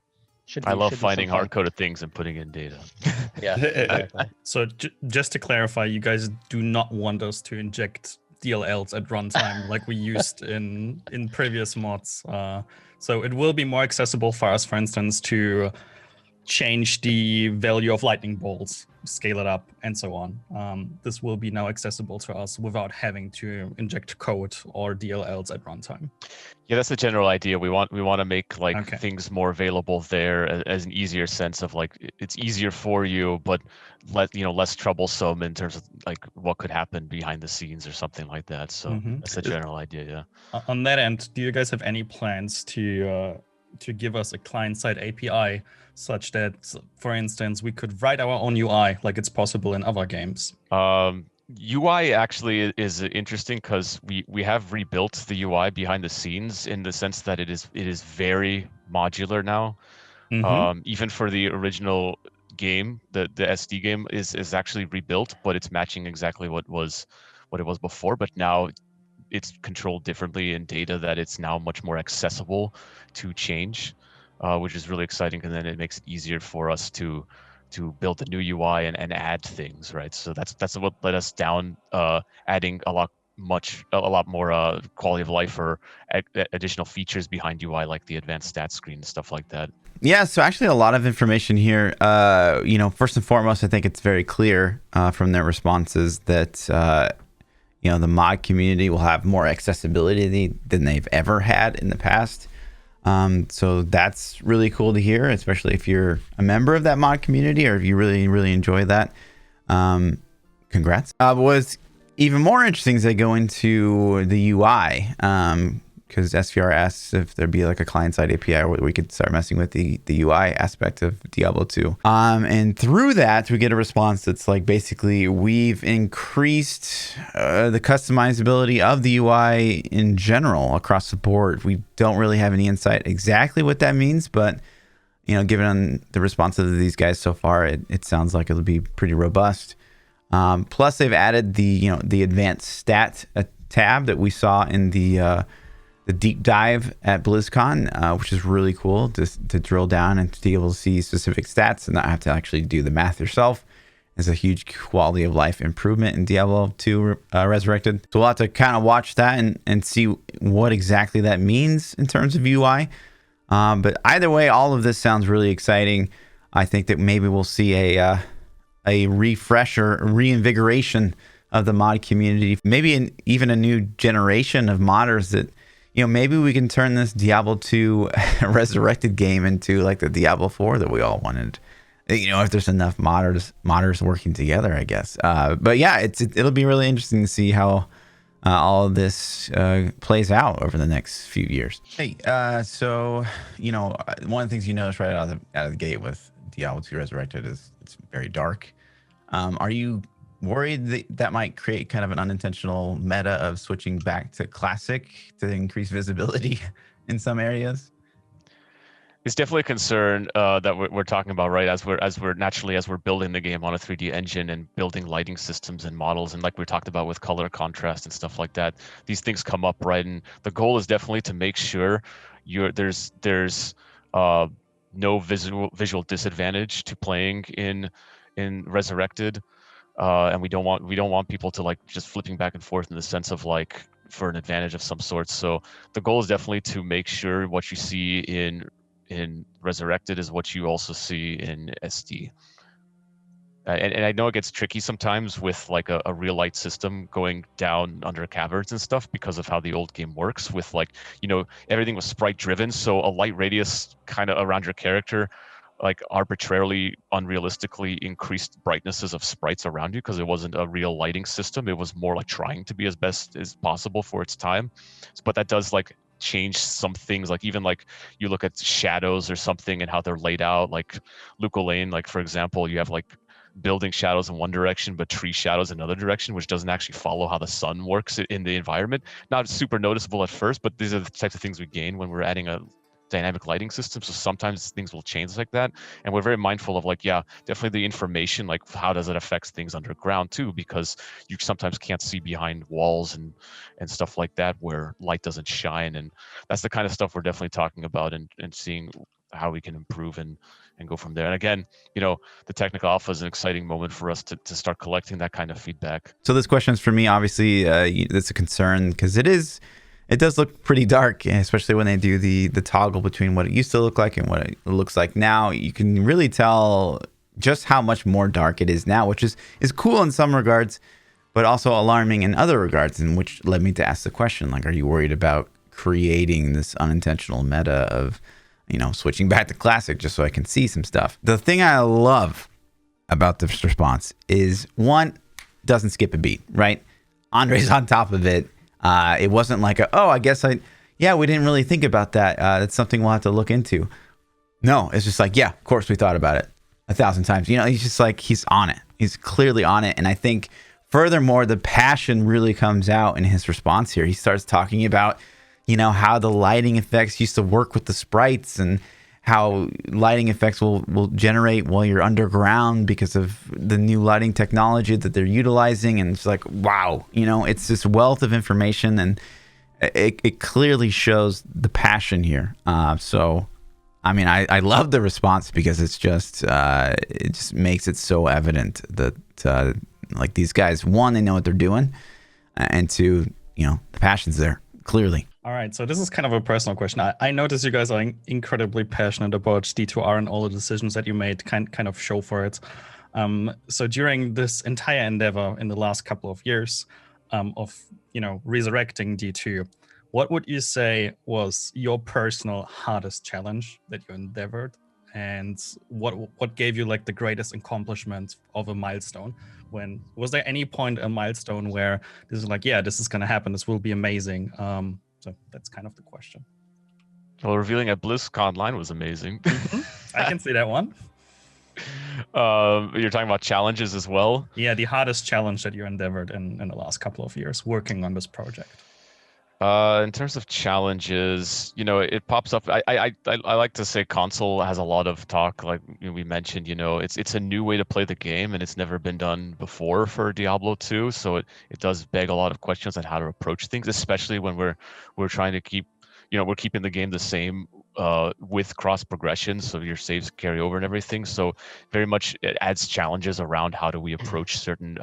I love finding hard-coded things and putting in data. Yeah, exactly. So just to clarify, you guys do not want us to inject DLLs at runtime like we used in previous mods. So it will be more accessible for us, for instance, to change the value of lightning bolts, scale it up, and so on. This will be now accessible to us without having to inject code or DLLs at runtime. Yeah, that's the general idea. We want to make things more available there as an easier sense of like it's easier for you, but less troublesome in terms of like what could happen behind the scenes or something like that. So that's the general idea. Yeah. On that end, do you guys have any plans to give us a client-side API such that, for instance, we could write our own UI like it's possible in other games? UI actually is interesting because we have rebuilt the UI behind the scenes in the sense that it is very modular now. Even for the original game, the SD game is actually rebuilt, but it's matching exactly what it was before. But now it's controlled differently in data that it's now much more accessible to change, which is really exciting, and then it makes it easier for us to build a new UI and add things, right? So that's what led us down adding a lot more quality of life or additional features behind UI, like the advanced stat screen and stuff like that. Yeah, so actually a lot of information here. First and foremost, I think it's very clear from their responses that the mod community will have more accessibility than they've ever had in the past. So that's really cool to hear, especially if you're a member of that mod community or if you really enjoy that. Congrats. What's even more interesting is they go into the UI, because SVR asks if there'd be like a client-side API where we could start messing with the UI aspect of Diablo 2. And through that, we get a response that's like, basically, we've increased the customizability of the UI in general across the board. We don't really have any insight exactly what that means, but given on the responses of these guys so far, it sounds like it'll be pretty robust. Plus, they've added the advanced stat tab that we saw in the deep dive at BlizzCon, which is really cool to drill down and to be able to see specific stats and not have to actually do the math yourself. It's a huge quality of life improvement in Diablo 2 Resurrected. So we'll have to kind of watch that and see what exactly that means in terms of UI. But either way, all of this sounds really exciting. I think that maybe we'll see a reinvigoration of the mod community, maybe even a new generation of modders that, maybe we can turn this Diablo 2 Resurrected game into like the Diablo 4 that we all wanted. If there's enough modders working together, I guess. But yeah, it'll be really interesting to see how all of this plays out over the next few years. Hey, so one of the things you notice right out of the gate with Diablo 2 Resurrected is it's very dark. Are you worried that might create kind of an unintentional meta of switching back to classic to increase visibility in some areas? It's definitely a concern that we're talking about, right? As we're building the game on a 3D engine and building lighting systems and models, and like we talked about with color contrast and stuff like that, these things come up, right? And the goal is definitely to make sure there's no visual disadvantage to playing in Resurrected. And we don't want people to like just flipping back and forth in the sense of like for an advantage of some sort. So the goal is definitely to make sure what you see in Resurrected is what you also see in SD. And I know it gets tricky sometimes with like a real light system going down under caverns and stuff because of how the old game works with like, everything was sprite driven. So a light radius kind of around your character like arbitrarily, unrealistically increased brightnesses of sprites around you because it wasn't a real lighting system. It was more like trying to be as best as possible for its time. But that does like change some things. Like even like you look at shadows or something and how they're laid out. Like Luca Lane, like for example, you have like building shadows in one direction, but tree shadows in another direction, which doesn't actually follow how the sun works in the environment. Not super noticeable at first, but these are the types of things we gain when we're adding a dynamic lighting system. So sometimes things will change like that, and we're very mindful of like, yeah, definitely the information, like how does it affect things underground too, because you sometimes can't see behind walls and stuff like that where light doesn't shine. And that's the kind of stuff we're definitely talking about and seeing how we can improve and go from there. And again, the technical alpha is an exciting moment for us to start collecting that kind of feedback. So this question is for me, obviously. It's a concern because it does look pretty dark, especially when they do the toggle between what it used to look like and what it looks like now. You can really tell just how much more dark it is now, which is cool in some regards, but also alarming in other regards, and which led me to ask the question, like, are you worried about creating this unintentional meta of, switching back to classic just so I can see some stuff? The thing I love about this response is, one, doesn't skip a beat, right? Andre's on top of it. It wasn't like we didn't really think about that. That's something we'll have to look into. No, it's just like, yeah, of course we thought about it 1,000 times. He's just like, he's on it. He's clearly on it. And I think furthermore, the passion really comes out in his response here. He starts talking about, how the lighting effects used to work with the sprites and how lighting effects will generate while you're underground because of the new lighting technology that they're utilizing. And it's like, wow, it's this wealth of information, and it clearly shows the passion here. So, I mean, I love the response because it's just, it just makes it so evident that like these guys, one, they know what they're doing, and two, the passion's there clearly. All right, so this is kind of a personal question. I notice you guys are incredibly passionate about D2R and all the decisions that you made kind of show for it. So during this entire endeavor in the last couple of years of, resurrecting D2, What would you say was your personal hardest challenge that you endeavored, and what gave you like the greatest accomplishment of a milestone? When was there any point a milestone where this is like, yeah, this is gonna happen, this will be amazing? So that's kind of the question. Well, revealing at BlizzCon Online was amazing. I can see that one. You're talking about challenges as well. Yeah, the hardest challenge that you endeavored in the last couple of years working on this project. In terms of challenges, it pops up. I like to say console has a lot of talk. Like we mentioned, it's a new way to play the game, and it's never been done before for Diablo 2. So it does beg a lot of questions on how to approach things, especially when we're trying to keep, we're keeping the game the same with cross progression, so your saves carry over and everything. So very much it adds challenges around how do we approach certain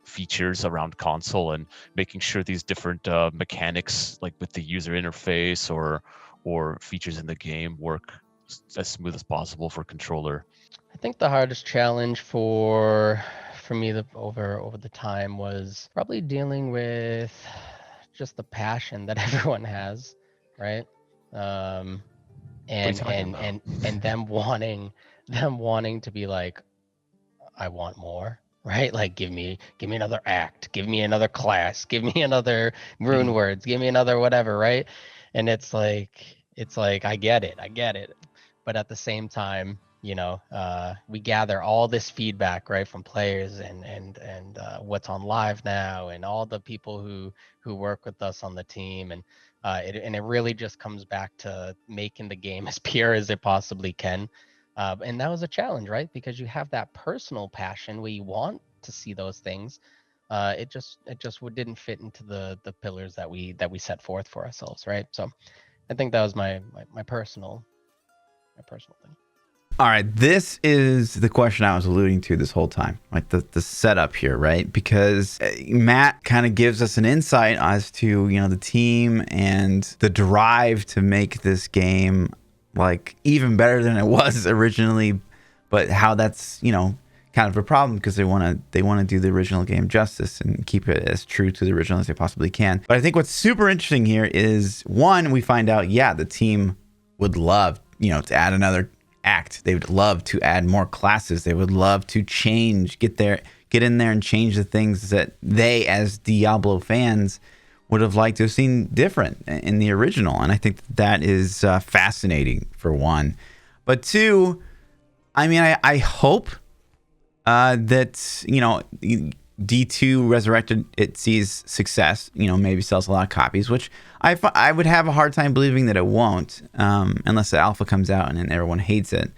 features around console, and making sure these different mechanics, like with the user interface or features in the game, work as smooth as possible for controller. I think the hardest challenge for me over the time was probably dealing with just the passion that everyone has, right? And them wanting to be like, I want more. Right, like give me another act, give me another class, give me another rune words, give me another whatever, right? And it's like I get it, but at the same time, we gather all this feedback, right, from players and what's on live now, and all the people who work with us on the team, and it really just comes back to making the game as pure as it possibly can. And that was a challenge, right? Because you have that personal passion where you want to see those things. It just didn't fit into the pillars that we set forth for ourselves, right? So I think that was my personal thing. All right, this is the question I was alluding to this whole time, like the setup here, right? Because Matt kind of gives us an insight as to, the team and the drive to make this game like even better than it was originally, but how that's kind of a problem because they want to do the original game justice and keep it as true to the original as they possibly can. But I think what's super interesting here is, one, we find out the team would love to add another act. They would love to add more classes. They would love to change, get in there and change the things that they as Diablo fans would have liked to have seen different in the original. And I think that is fascinating, for one. But two, I mean, I hope that, D2 Resurrected, it sees success, maybe sells a lot of copies, which I would have a hard time believing that it won't, unless the alpha comes out and then everyone hates it,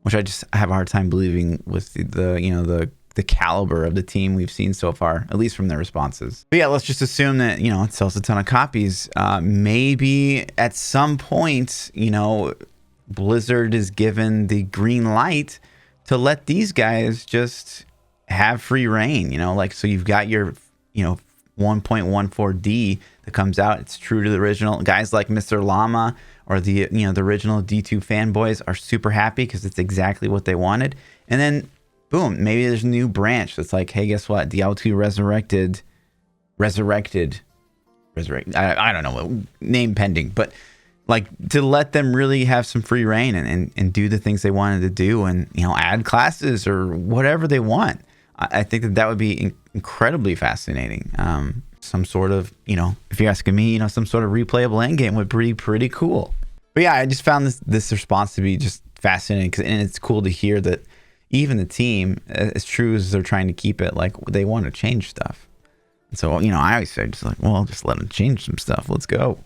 which I have a hard time believing with the caliber of the team we've seen so far, at least from their responses. But yeah, let's just assume that, it sells a ton of copies. Maybe at some point, Blizzard is given the green light to let these guys just have free reign, so you've got your, 1.14D that comes out. It's true to the original. Guys like Mr. Llama or the original D2 fanboys are super happy because it's exactly what they wanted. And then boom, maybe there's a new branch that's like, hey, guess what? Diablo 2 Resurrected. I don't know, name pending, but like to let them really have some free reign and do the things they wanted to do, and add classes or whatever they want. I think that would be incredibly fascinating. Some sort of, if you're asking me, some sort of replayable endgame would be pretty cool. But yeah, I just found this response to be just fascinating, and it's cool to hear that even the team, as true as they're trying to keep it, like they want to change stuff. And so, I always say, just like, well, just let them change some stuff. Let's go.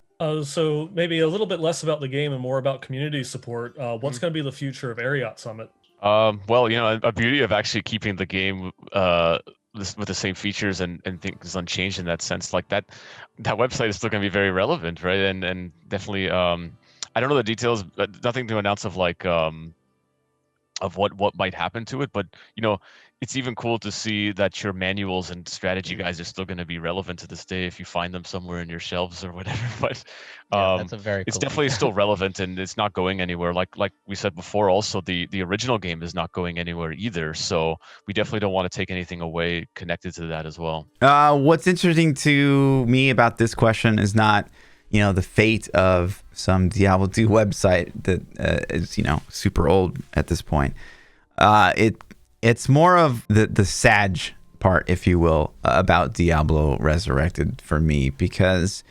So maybe a little bit less about the game and more about community support. What's going to be the future of Ariat Summit? Well, a beauty of actually keeping the game with the same features and things unchanged in that sense, like that website is still going to be very relevant, right? And definitely, I don't know the details, but nothing to announce of like of what might happen to it, but it's even cool to see that your manuals and strategy guides are still going to be relevant to this day if you find them somewhere in your shelves or whatever. But that's a very it's cool definitely thing. still relevant, and it's not going anywhere. Like we said before, also the original game is not going anywhere either. So we definitely don't want to take anything away connected to that as well. What's interesting to me about this question is not the fate of some Diablo 2 website that is, super old at this point. It's more of the sad part, if you will, about Diablo Resurrected for me, because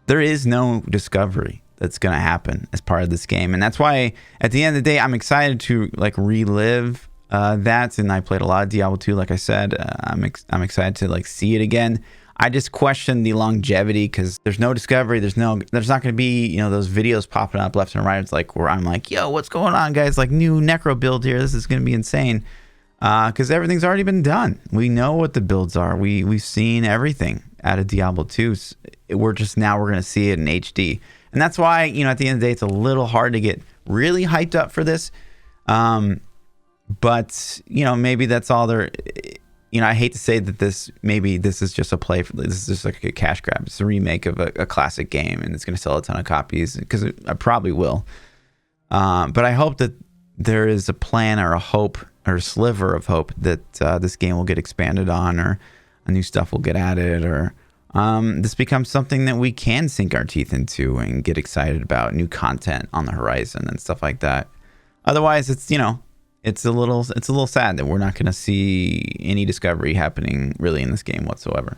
there is no discovery that's going to happen as part of this game. And that's why at the end of the day, I'm excited to like relive that. And I played a lot of Diablo 2, like I said. I'm excited to like see it again. I just question the longevity because there's no discovery. There's not going to be, those videos popping up left and right. It's like where I'm like, yo, what's going on, guys? Like new necro build here. This is going to be insane. Because everything's already been done. We know what the builds are. We've seen everything out of Diablo 2. We're going to see it in HD. And that's why, at the end of the day, it's a little hard to get really hyped up for this. But, maybe that's all there. I hate to say that this is just a play. This is just like a cash grab. It's a remake of a classic game, and it's going to sell a ton of copies because I probably will. But I hope that there is a plan or a hope or a sliver of hope that this game will get expanded on, or a new stuff will get added, or this becomes something that we can sink our teeth into and get excited about, new content on the horizon and stuff like that. Otherwise, it's a little sad that we're not going to see any discovery happening really in this game whatsoever.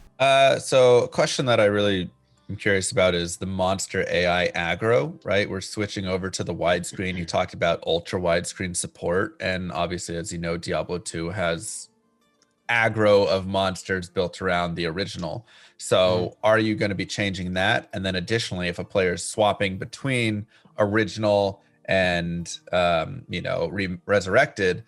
So a question that I really am curious about is the monster AI aggro, right? We're switching over to the widescreen. You talked about ultra widescreen support. And obviously, as you know, Diablo 2 has aggro of monsters built around the original. So are you going to be changing that? And then additionally, if a player is swapping between original and Resurrected,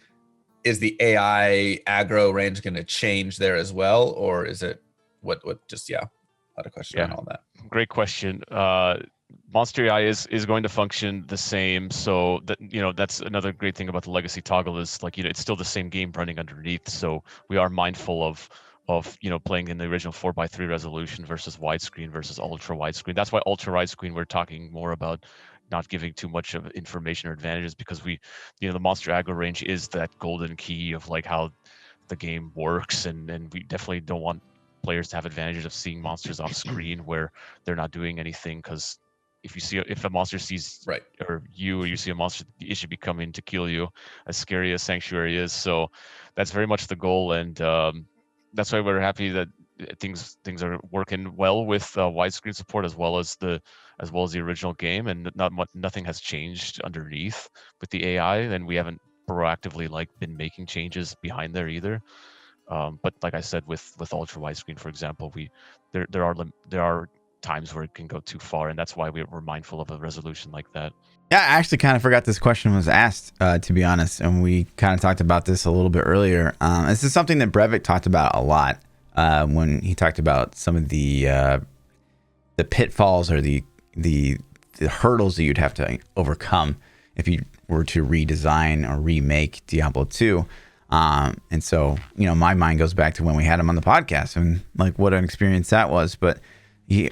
is the AI aggro range going to change there as well, or is it what just a lot of questions on all that. Great question. Monster AI is going to function the same, so that that's another great thing about the legacy toggle is like it's still the same game running underneath. So we are mindful of playing in the original 4:3 resolution versus widescreen versus ultra widescreen. That's why ultra widescreen we're talking more about not giving too much of information or advantages, because the monster aggro range is that golden key of like how the game works, and we definitely don't want players to have advantages of seeing monsters off screen where they're not doing anything, because if a monster sees or you see a monster, it should be coming to kill you, as scary as Sanctuary is. So that's very much the goal, and that's why we're happy that things are working well with widescreen support as well as the original game, and nothing has changed underneath with the AI, and we haven't proactively been making changes behind there either. But like I said, with ultra widescreen, for example, there are times where it can go too far, and that's why we're mindful of a resolution like that. Yeah, I actually kind of forgot this question was asked, to be honest, and we kind of talked about this a little bit earlier. This is something that Brevik talked about a lot when he talked about some of the pitfalls or the hurdles that you'd have to overcome if you were to redesign or remake Diablo 2. And so, my mind goes back to when we had him on the podcast and like what an experience that was. But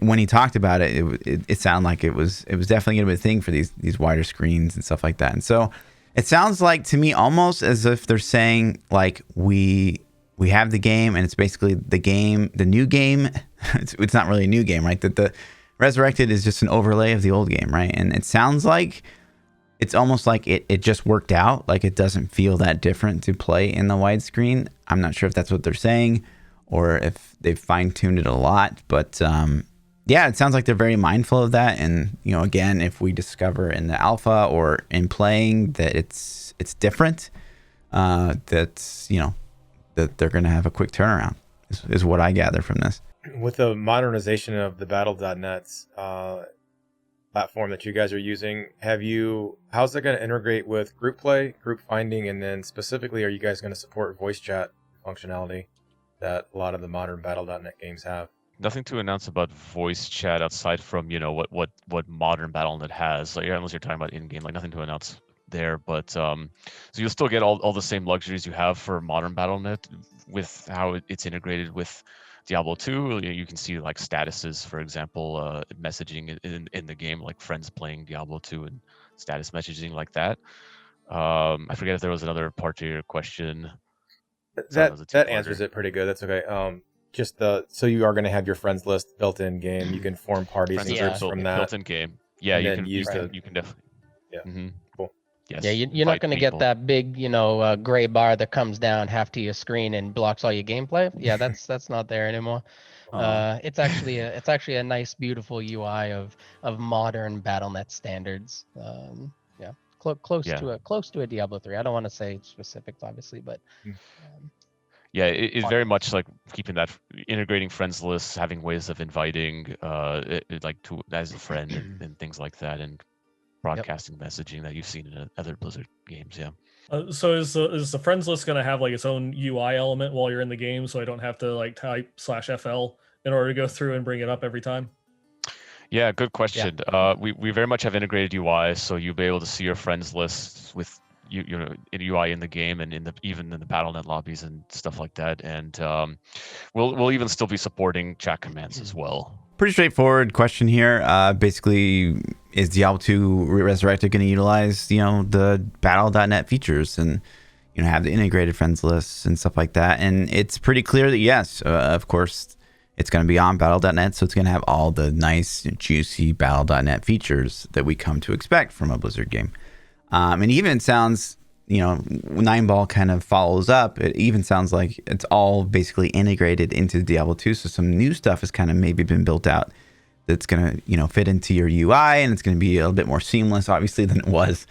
when he talked about it, it sounded like it was definitely going to be a thing for these wider screens and stuff like that. And so it sounds like to me almost as if they're saying like we have the game and it's basically the new game. It's not really a new game, right? That the Resurrected is just an overlay of the old game, right? And it sounds like it's almost like it just worked out. Like it doesn't feel that different to play in the widescreen. I'm not sure if that's what they're saying or if they've fine-tuned it a lot. But yeah, it sounds like they're very mindful of that. And, again, if we discover in the alpha or in playing that it's different, that they're going to have a quick turnaround is what I gather from this. With the modernization of the Battle.net platform that you guys are using, how's that going to integrate with group play, group finding, and then specifically, are you guys going to support voice chat functionality that a lot of the modern Battle.net games have? Nothing to announce about voice chat outside from what modern Battle.net has. Like, unless you're talking about in-game, nothing to announce there. But so you'll still get all the same luxuries you have for modern Battle.net with how it's integrated with Diablo 2. You can see statuses, for example, messaging in the game, like friends playing Diablo 2 and status messaging like that. I forget if there was another part to your question. That answers it pretty good. That's okay. just so you are going to have your friends list built in game. You can form parties and groups from that. Built in game. Yeah, And you then can use you can definitely. Yeah. Mm-hmm. Cool. Yes. Yeah, you're not going to get that big, gray bar that comes down half to your screen and blocks all your gameplay. Yeah, that's not there anymore. It's actually a nice, beautiful UI of modern BattleNet standards. Yeah, close to a Diablo 3. I don't want to say specifics, obviously, but. Yeah, it's very much like keeping that integrating friends lists, having ways of inviting like to as a friend and things like that, and broadcasting messaging that you've seen in other Blizzard games. Yeah. So is the friends list going to have like its own UI element while you're in the game, so I don't have to like type /FL in order to go through and bring it up every time? Yeah, good question. Yeah. We very much have integrated UI, so you'll be able to see your friends lists with UI in the game and even in the BattleNet lobbies and stuff like that. And we'll even still be supporting chat commands as well. Pretty straightforward question here. Basically, is Diablo 2 Resurrected going to utilize the Battle.net features and have the integrated friends lists and stuff like that? And it's pretty clear that yes, of course, it's going to be on Battle.net, so it's going to have all the nice, juicy Battle.net features that we come to expect from a Blizzard game. And even sounds, Nine Ball kind of follows up. It even sounds like it's all basically integrated into Diablo 2. So some new stuff has kind of maybe been built out that's going to, fit into your UI, and it's going to be a little bit more seamless, obviously, than it was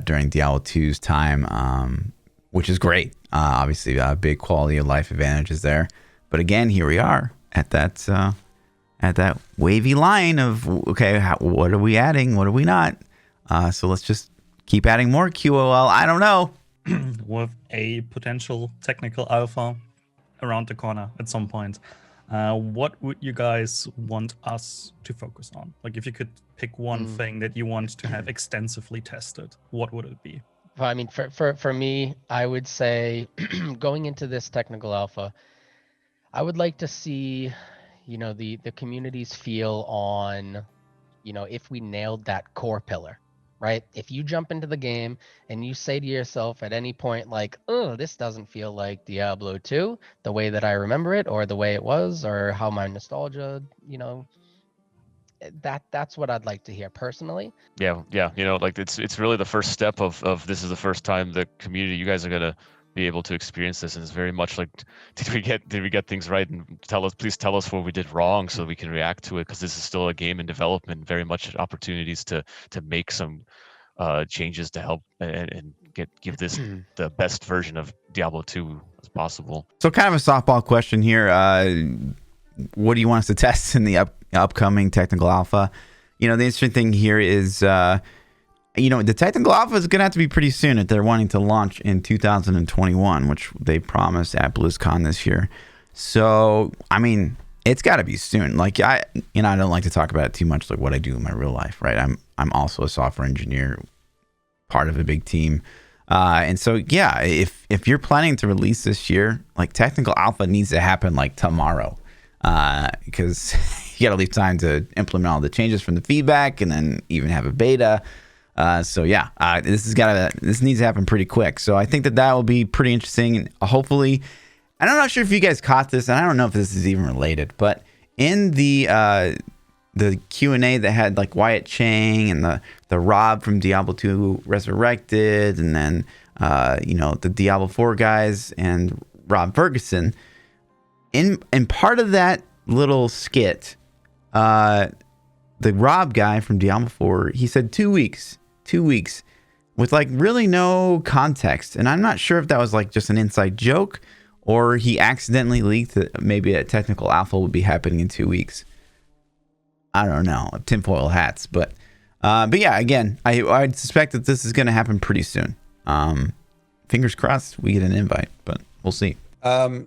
during Diablo 2's time, which is great. Obviously, big quality of life advantages there. But again, here we are at that wavy line of, okay, what are we adding? What are we not? So let's just keep adding more QOL. I don't know. With a potential technical alpha around the corner at some point, what would you guys want us to focus on? Like, if you could pick one thing that you want to have extensively tested, what would it be? Well, I mean, for me, I would say going into this technical alpha, I would like to see, the community's feel on, if we nailed that core pillar. Right? If you jump into the game and you say to yourself at any point, like, oh, this doesn't feel like Diablo 2, the way that I remember it, or the way it was, or how my nostalgia, that's what I'd like to hear personally. Yeah. Like it's really the first step of this is the first time the community, you guys are gonna be able to experience this, and it's very much like, did we get things right, and please tell us what we did wrong so we can react to it, because this is still a game in development, very much opportunities to make some changes to help and give this the best version of Diablo 2 as possible. So kind of a softball question here. What do you want us to test in the upcoming technical alpha? The interesting thing here is the technical alpha is going to have to be pretty soon if they're wanting to launch in 2021, which they promised at BlizzCon this year. So, I mean, it's got to be soon. Like, I don't like to talk about it too much, like what I do in my real life, right? I'm also a software engineer, part of a big team. And so, yeah, if you're planning to release this year, like, technical alpha needs to happen like tomorrow, because you got to leave time to implement all the changes from the feedback and then even have a beta. So yeah, this needs to happen pretty quick. So I think that will be pretty interesting. And hopefully, and I'm not sure if you guys caught this, and I don't know if this is even related, but in the Q&A that had like Wyatt Chang and the Rob from Diablo 2 Resurrected, and then the Diablo 4 guys and Rob Ferguson, in part of that little skit, the Rob guy from Diablo 4, he said 2 weeks with like really no context. And I'm not sure if that was like just an inside joke or he accidentally leaked that maybe a technical alpha would be happening in 2 weeks. I don't know, tinfoil hats, but yeah, again, I'd suspect that this is going to happen pretty soon. Fingers crossed we get an invite, but we'll see.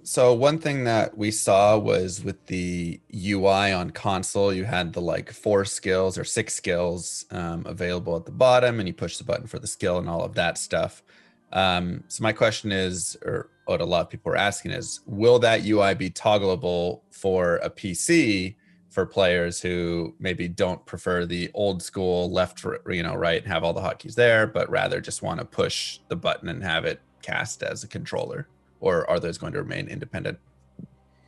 So one thing that we saw was with the UI on console, you had the like 4 skills or 6 skills available at the bottom, and you push the button for the skill and all of that stuff. So my question is, or what a lot of people are asking is, will that UI be toggleable for a PC for players who maybe don't prefer the old school left, right, have all the hotkeys there, but rather just want to push the button and have it cast as a controller? Or are those going to remain independent?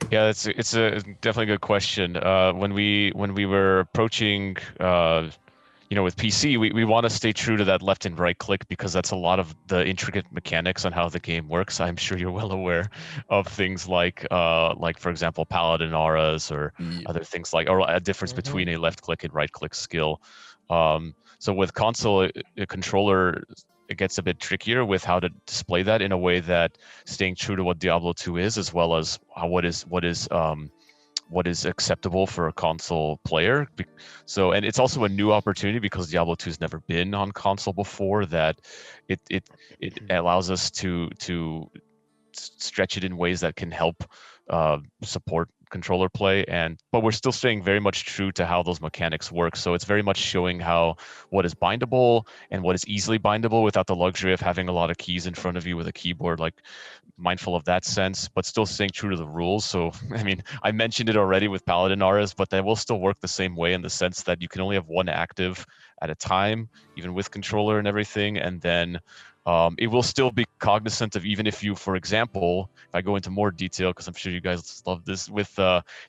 Yeah, it's a definitely a good question. When we were approaching, with PC, we want to stay true to that left and right click because that's a lot of the intricate mechanics on how the game works. I'm sure you're well aware of things like for example, paladin auras or other things or a difference between a left click and right click skill. So with console, a controller, it gets a bit trickier with how to display that in a way that staying true to what Diablo 2 is, as well as what is acceptable for a console player. So, and it's also a new opportunity because Diablo 2 has never been on console before. That it allows us to stretch it in ways that can help support controller play, but we're still staying very much true to how those mechanics work. So it's very much showing what is bindable and what is easily bindable without the luxury of having a lot of keys in front of you with a keyboard, mindful of that sense, but still staying true to the rules. So I mean, I mentioned it already with paladin auras, but they will still work the same way in the sense that you can only have one active at a time, even with controller and everything. And then it will still be cognizant of, even if you, for example, if I go into more detail, because I'm sure you guys love this, with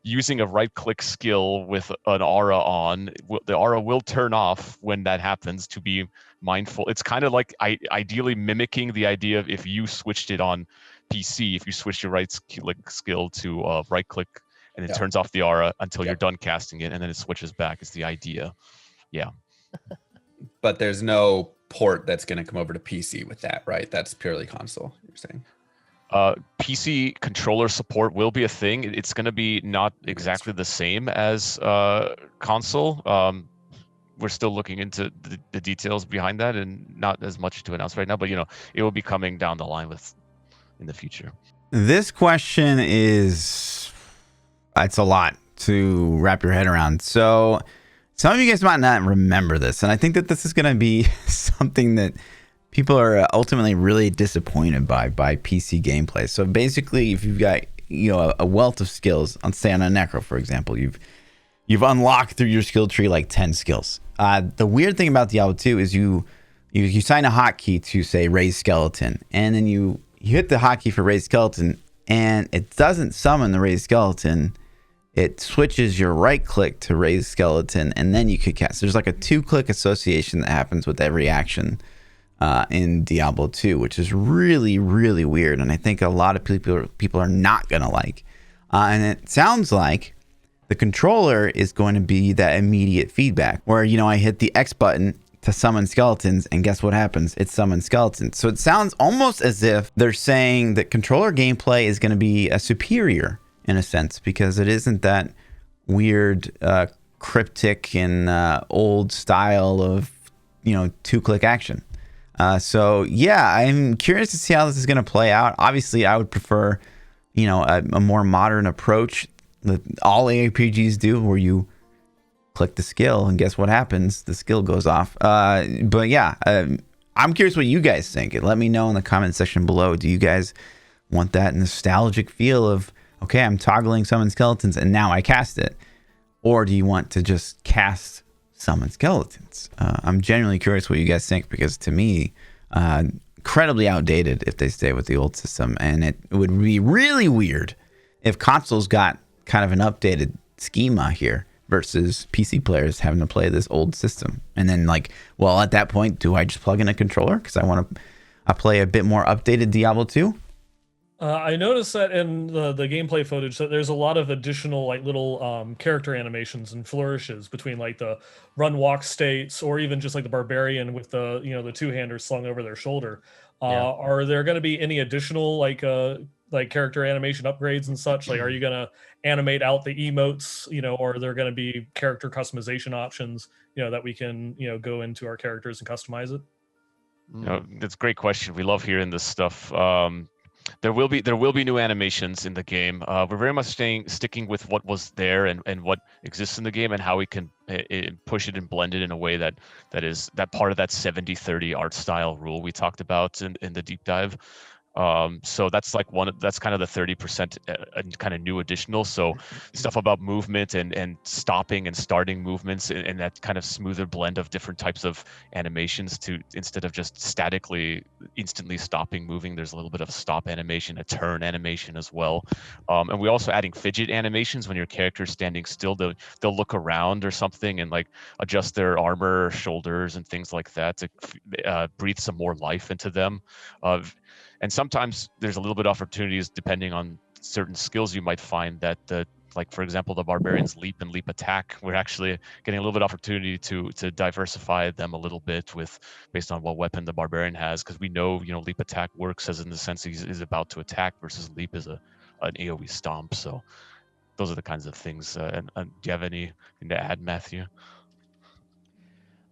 using a right-click skill with an aura on, the aura will turn off when that happens, to be mindful. It's kind of like ideally mimicking the idea of if you switched it on PC, if you switch your right-click skill to right-click, and it turns off the aura until you're done casting it, and then it switches back, is the idea. Yeah. But there's no port that's going to come over to PC with that, right? That's purely console, you're saying? PC controller support will be a thing. It's going to be not exactly the same as console. We're still looking into the details behind that, and not as much to announce right now, but it will be coming down the line in the future. This question it's a lot to wrap your head around. So some of you guys might not remember this, and I think that this is going to be something that people are ultimately really disappointed by PC gameplay. So basically, if you've got a wealth of skills, on say on a Necro, for example, you've unlocked through your skill tree like 10 skills. The weird thing about Diablo 2 is you sign a hotkey to say raise skeleton, and then you hit the hotkey for raise skeleton, and it doesn't summon the raise skeleton. It switches your right click to raise skeleton, and then you could cast. There's like a 2-click association that happens with every action in Diablo 2, which is really, really weird. And I think a lot of people are not going to like. And it sounds like the controller is going to be that immediate feedback where, I hit the X button to summon skeletons, and guess what happens? It summons skeletons. So it sounds almost as if they're saying that controller gameplay is going to be superior in a sense, because it isn't that weird, cryptic and old style of, 2-click action. So yeah, I'm curious to see how this is going to play out. Obviously, I would prefer, a more modern approach that all ARPGs do, where you click the skill and guess what happens? The skill goes off. But yeah, I'm curious what you guys think. Let me know in the comment section below. Do you guys want that nostalgic feel of, okay, I'm toggling summon skeletons and now I cast it? Or do you want to just cast summon skeletons? I'm genuinely curious what you guys think, because to me, incredibly outdated if they stay with the old system. And it would be really weird if consoles got kind of an updated schema here versus PC players having to play this old system. And then at that point, do I just plug in a controller because I want to play a bit more updated Diablo 2? I noticed that in the gameplay footage that there's a lot of additional little character animations and flourishes between the run walk states, or even just the barbarian with the the two-hander slung over their shoulder. Are there going to be any additional character animation upgrades and such? Are you going to animate out the emotes, or are there going to be character customization options, that we can go into our characters and customize it? That's a great question. We love hearing this stuff. There will be new animations in the game. We're very much sticking with what was there and what exists in the game, and how we can push it and blend it in a way that is part of that 70-30 art style rule we talked about in the deep dive. So that's like that's kind of the 30% kind of new additional. So stuff about movement and stopping and starting movements and that kind of smoother blend of different types of animations to instead of just statically instantly stopping moving, there's a little bit of a stop animation, a turn animation as well. And we're also adding fidget animations when your character's standing still. They'll look around or something and like adjust their armor, or shoulders, and things like that to breathe some more life into them. And sometimes there's a little bit of opportunities depending on certain skills you might find that like for example the barbarians leap and leap attack, we're actually getting a little bit of opportunity to diversify them a little bit with based on what weapon the barbarian has, because we know leap attack works as in the sense he's about to attack versus leap is an AoE stomp. So those are the kinds of things. And do you have anything to add, Matthew?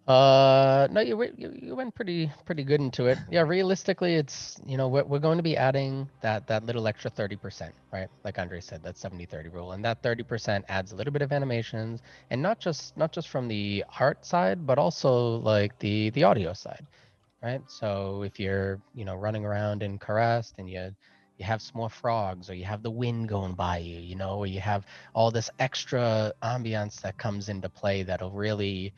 No, you went pretty good into it. Yeah, realistically, it's we're going to be adding that little extra 30%, right? Like Andre said, that 70-30 rule, and that 30% adds a little bit of animations, and not just from the art side, but also like the audio side, right? So if you're running around in Karest and you have some more frogs, or you have the wind going by you, or you have all this extra ambiance that comes into play that'll really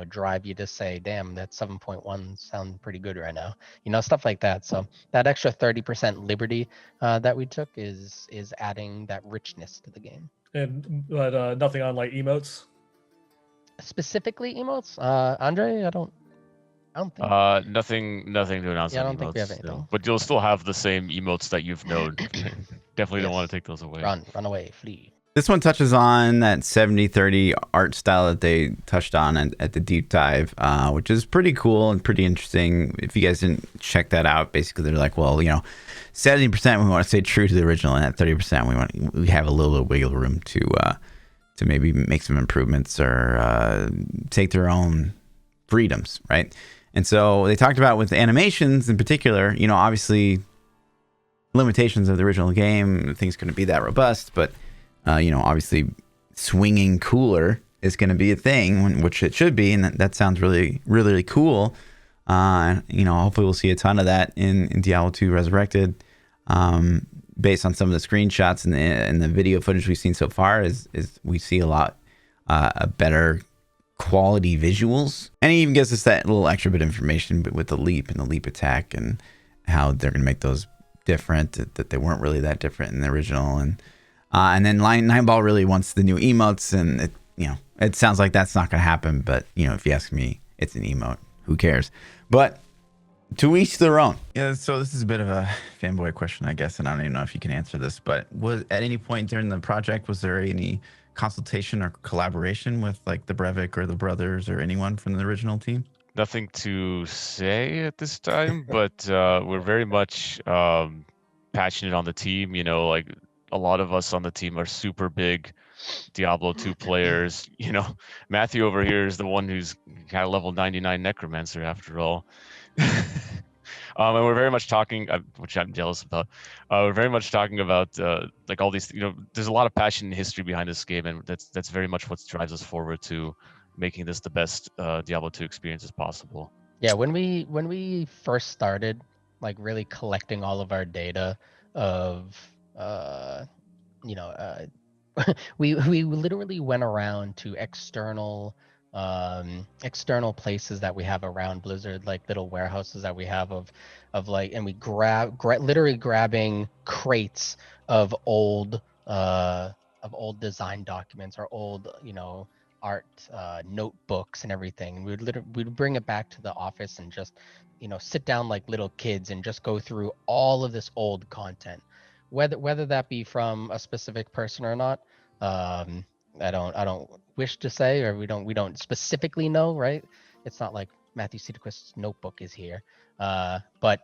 drive you to say, damn, that 7.1 sound pretty good right now, stuff like that. So that extra 30% liberty that we took is adding that richness to the game. But nothing on like emotes? Specifically emotes? Andre, I don't think. Nothing to announce. Yeah, I on don't think we have emotes, anything. no. But you'll still have the same emotes that you've known. Definitely don't want to take those away. Run away, flee. This one touches on that 70-30 art style that they touched on at the deep dive, which is pretty cool and pretty interesting. If you guys didn't check that out, basically they're like, well, 70% we want to stay true to the original, and at 30% we have a little bit of wiggle room to maybe make some improvements or take their own freedoms, right? And so they talked about with animations in particular, obviously limitations of the original game, things couldn't be that robust, but obviously swinging cooler is going to be a thing, which it should be, and that sounds really, really, really cool. Hopefully we'll see a ton of that in Diablo 2 Resurrected, based on some of the screenshots and the video footage we've seen so far. Is we see a lot better quality visuals, and it even gives us that little extra bit of information with the leap and the leap attack and how they're going to make those different, that they weren't really that different in the original. And then Nineball really wants the new emotes, and it sounds like that's not going to happen. But if you ask me, it's an emote. Who cares? But to each their own. Yeah. So this is a bit of a fanboy question, I guess, and I don't even know if you can answer this. But was at any point during the project, was there any consultation or collaboration with like the Brevik or the brothers or anyone from the original team? Nothing to say at this time, but we're very much passionate on the team. Like a lot of us on the team are super big Diablo 2 players. Matthew over here is the one who's got a level 99 necromancer after all. And we're very much talking, which I'm jealous about. We're very much talking about like all these. There's a lot of passion and history behind this game, and that's very much what drives us forward to making this the best Diablo 2 experience as possible. Yeah, when we first started, like really collecting all of our data of we literally went around to external places that we have around Blizzard, like little warehouses that we have of like, and we literally grabbing crates of old design documents or old art notebooks and everything. We'd bring it back to the office and just sit down like little kids and just go through all of this old content, whether that be from a specific person or not. I don't wish to say, or we don't specifically know, right? It's not like Matthew Cedarquist's notebook is here, but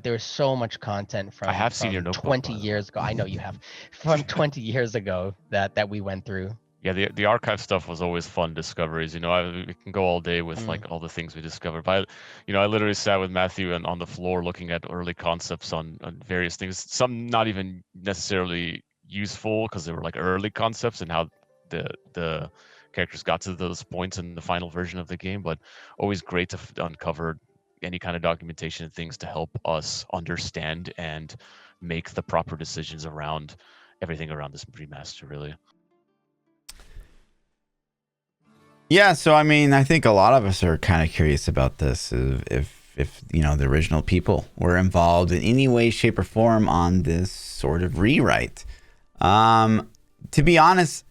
there's so much content from, I have seen your notebook, 20 years ago. I know you have, from 20 years ago that we went through. Yeah, the archive stuff was always fun discoveries. We can go all day with like all the things we discovered. But I literally sat with Matthew and on the floor looking at early concepts on various things. Some not even necessarily useful because they were like early concepts and how the characters got to those points in the final version of the game. But always great to uncover any kind of documentation and things to help us understand and make the proper decisions around everything around this remaster, really. Yeah, so I mean, I think a lot of us are kind of curious about this. If you know, the original people were involved in any way, shape, or form on this sort of rewrite. To be honest,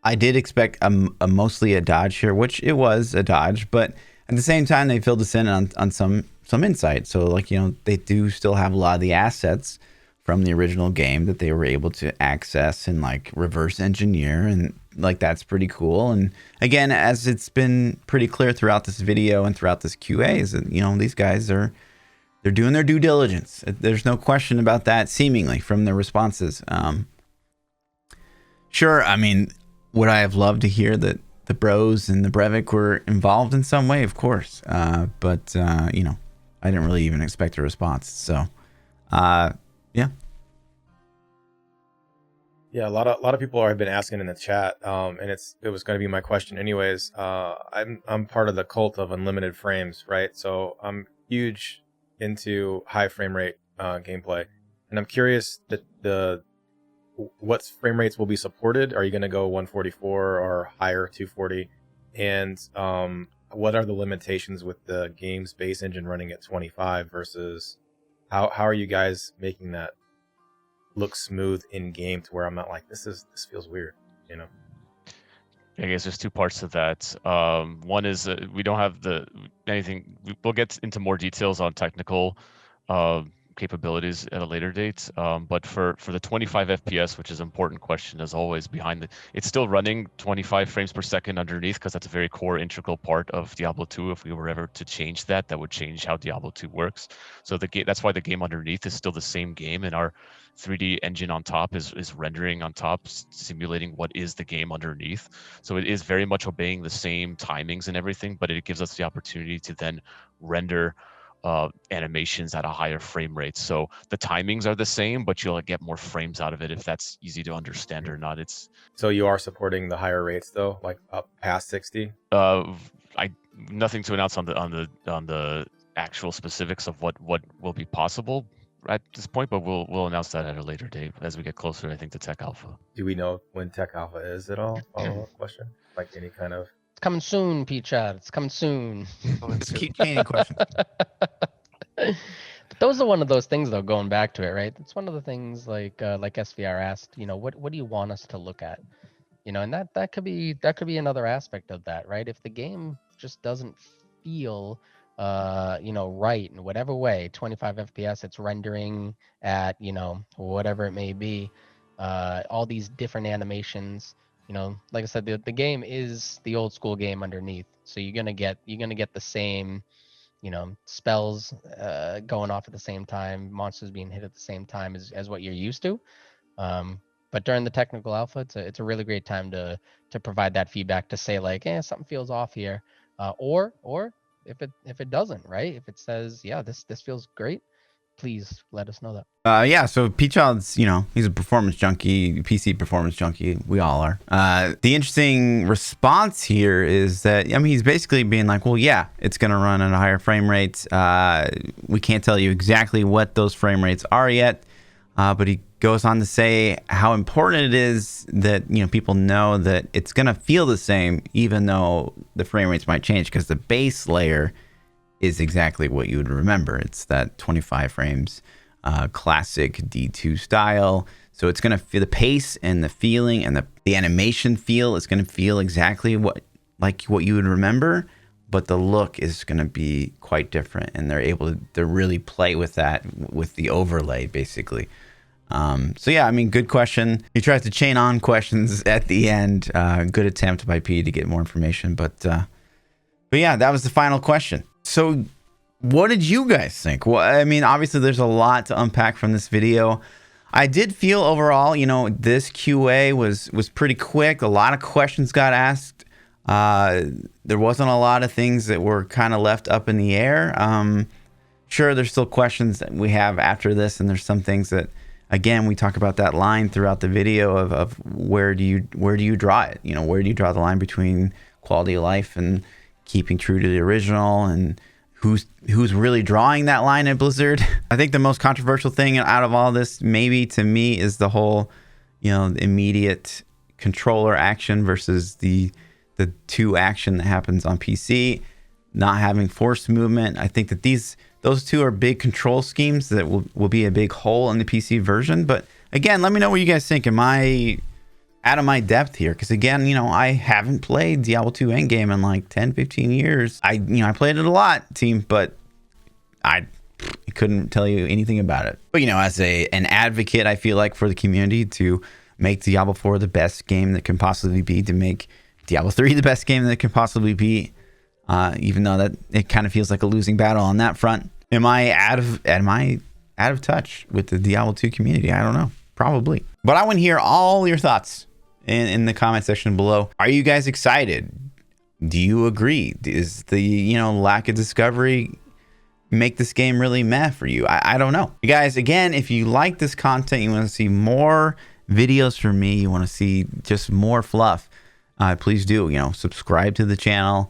I did expect a mostly a dodge here, which it was a dodge, but at the same time, they filled us in on some insight. So, like, you know, they do still have a lot of the assets from the original game that they were able to access and like reverse engineer, and like that's pretty cool. And again, as it's been pretty clear throughout this video and throughout this QA, is that, you know, these guys they're doing their due diligence. There's no question about that, seemingly from their responses. Sure, I mean, would I have loved to hear that the Bros and the Brevik were involved in some way? Of course, but you know, I didn't really even expect a response. So, yeah. Yeah, a lot of people have been asking in the chat, and it was going to be my question anyways. I'm part of the cult of unlimited frames, right? So I'm huge into high frame rate gameplay, and I'm curious that what frame rates will be supported. Are you going to go 144 or higher, 240? And what are the limitations with the game's base engine running at 25 versus how are you guys making that look smooth in game to where I'm not like, this feels weird, you know? I guess there's two parts to that. One is we don't have anything. We'll get into more details on technical capabilities at a later date. But for the 25 FPS, which is an important question as always, it's still running 25 frames per second underneath, because that's a very core integral part of Diablo 2. If we were ever to change that would change how Diablo 2 works. So that's why the game underneath is still the same game, and our 3D engine on top is rendering on top, simulating what is the game underneath. So it is very much obeying the same timings and everything, but it gives us the opportunity to then render animations at a higher frame rate. So the timings are the same, but you'll get more frames out of it, if that's easy to understand or not. So you are supporting the higher rates though, like up past 60? Nothing to announce on the actual specifics of what will be possible at this point, but we'll announce that at a later date as we get closer, I think, to Tech Alpha. Do we know when Tech Alpha is at all? Follow-up question? Like any kind of... It's coming soon, Peach-Chat. It's coming soon. Let's keep chaining questions. But those are one of those things, though, going back to it, right? It's one of the things like SVR asked, you know, what do you want us to look at? You know, and that could be another aspect of that, right? If the game just doesn't feel you know, right in whatever way, 25 FPS, it's rendering at, you know, whatever it may be, all these different animations, you know, like I said, the game is the old school game underneath. So you're gonna get the same, you know, spells going off at the same time, monsters being hit at the same time as what you're used to. But during the technical alpha, it's a really great time to provide that feedback, to say like, something feels off here, or if it doesn't, right? If it says, yeah, this feels great, please let us know that. Yeah, so P-Child's, you know, he's a performance junkie, PC performance junkie. We all are. The interesting response here is that, I mean, he's basically being like, well, yeah, it's going to run at a higher frame rate. We can't tell you exactly what those frame rates are yet, but he goes on to say how important it is that, you know, people know that it's going to feel the same, even though the frame rates might change, because the base layer is exactly what you would remember. It's that 25 frames, classic D2 style. So it's going to feel the pace and the feeling and the animation feel. It's going to feel exactly what you would remember, but the look is going to be quite different. And they're able to really play with that, with the overlay, basically. So yeah, I mean, good question. He tries to chain on questions at the end. Good attempt by P to get more information, but yeah, that was the final question. So what did you guys think? Well, I mean, obviously there's a lot to unpack from this video. I did feel overall, you know, this QA was pretty quick. A lot of questions got asked. There wasn't a lot of things that were kind of left up in the air. Sure, there's still questions that we have after this, and there's some things that, again, we talk about that line throughout the video of where do you draw it? You know, where do you draw the line between quality of life and keeping true to the original, and who's really drawing that line at Blizzard. I think the most controversial thing out of all this, maybe to me, is the whole, immediate controller action versus the 2 action that happens on PC, not having force movement. I think that those 2 are big control schemes that will be a big hole in the PC version. But again, let me know what you guys think. Am I out of my depth here? Because again, I haven't played Diablo 2 Endgame in like 10, 15 years. I played it a lot, team, but I couldn't tell you anything about it. But as an advocate, I feel like for the community to make Diablo 4 the best game that can possibly be, to make Diablo 3 the best game that it can possibly be, even though that it kind of feels like a losing battle on that front. Am I out of touch with the Diablo 2 community? I don't know. Probably. But I want to hear all your thoughts in the comment section below. Are you guys excited? Do you agree? Is the lack of discovery make this game really meh for you? I don't know. You guys, again, if you like this content, you want to see more videos from me, you want to see just more fluff, please do subscribe to the channel,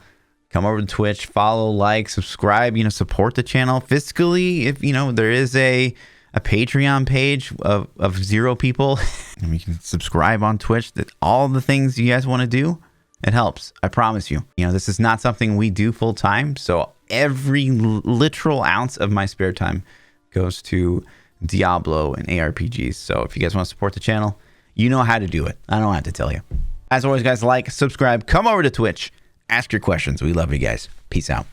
come over to Twitch, follow, like, subscribe, support the channel fiscally. If there is a Patreon page of 0 people and we can subscribe on Twitch, that all the things you guys want to do, it helps. I promise you. This is not something we do full time, so every literal ounce of my spare time goes to Diablo and ARPGs. So if you guys want to support the channel, you know how to do it. I don't have to tell you. As always, guys, like, subscribe, come over to Twitch, ask your questions. We love you guys. Peace out.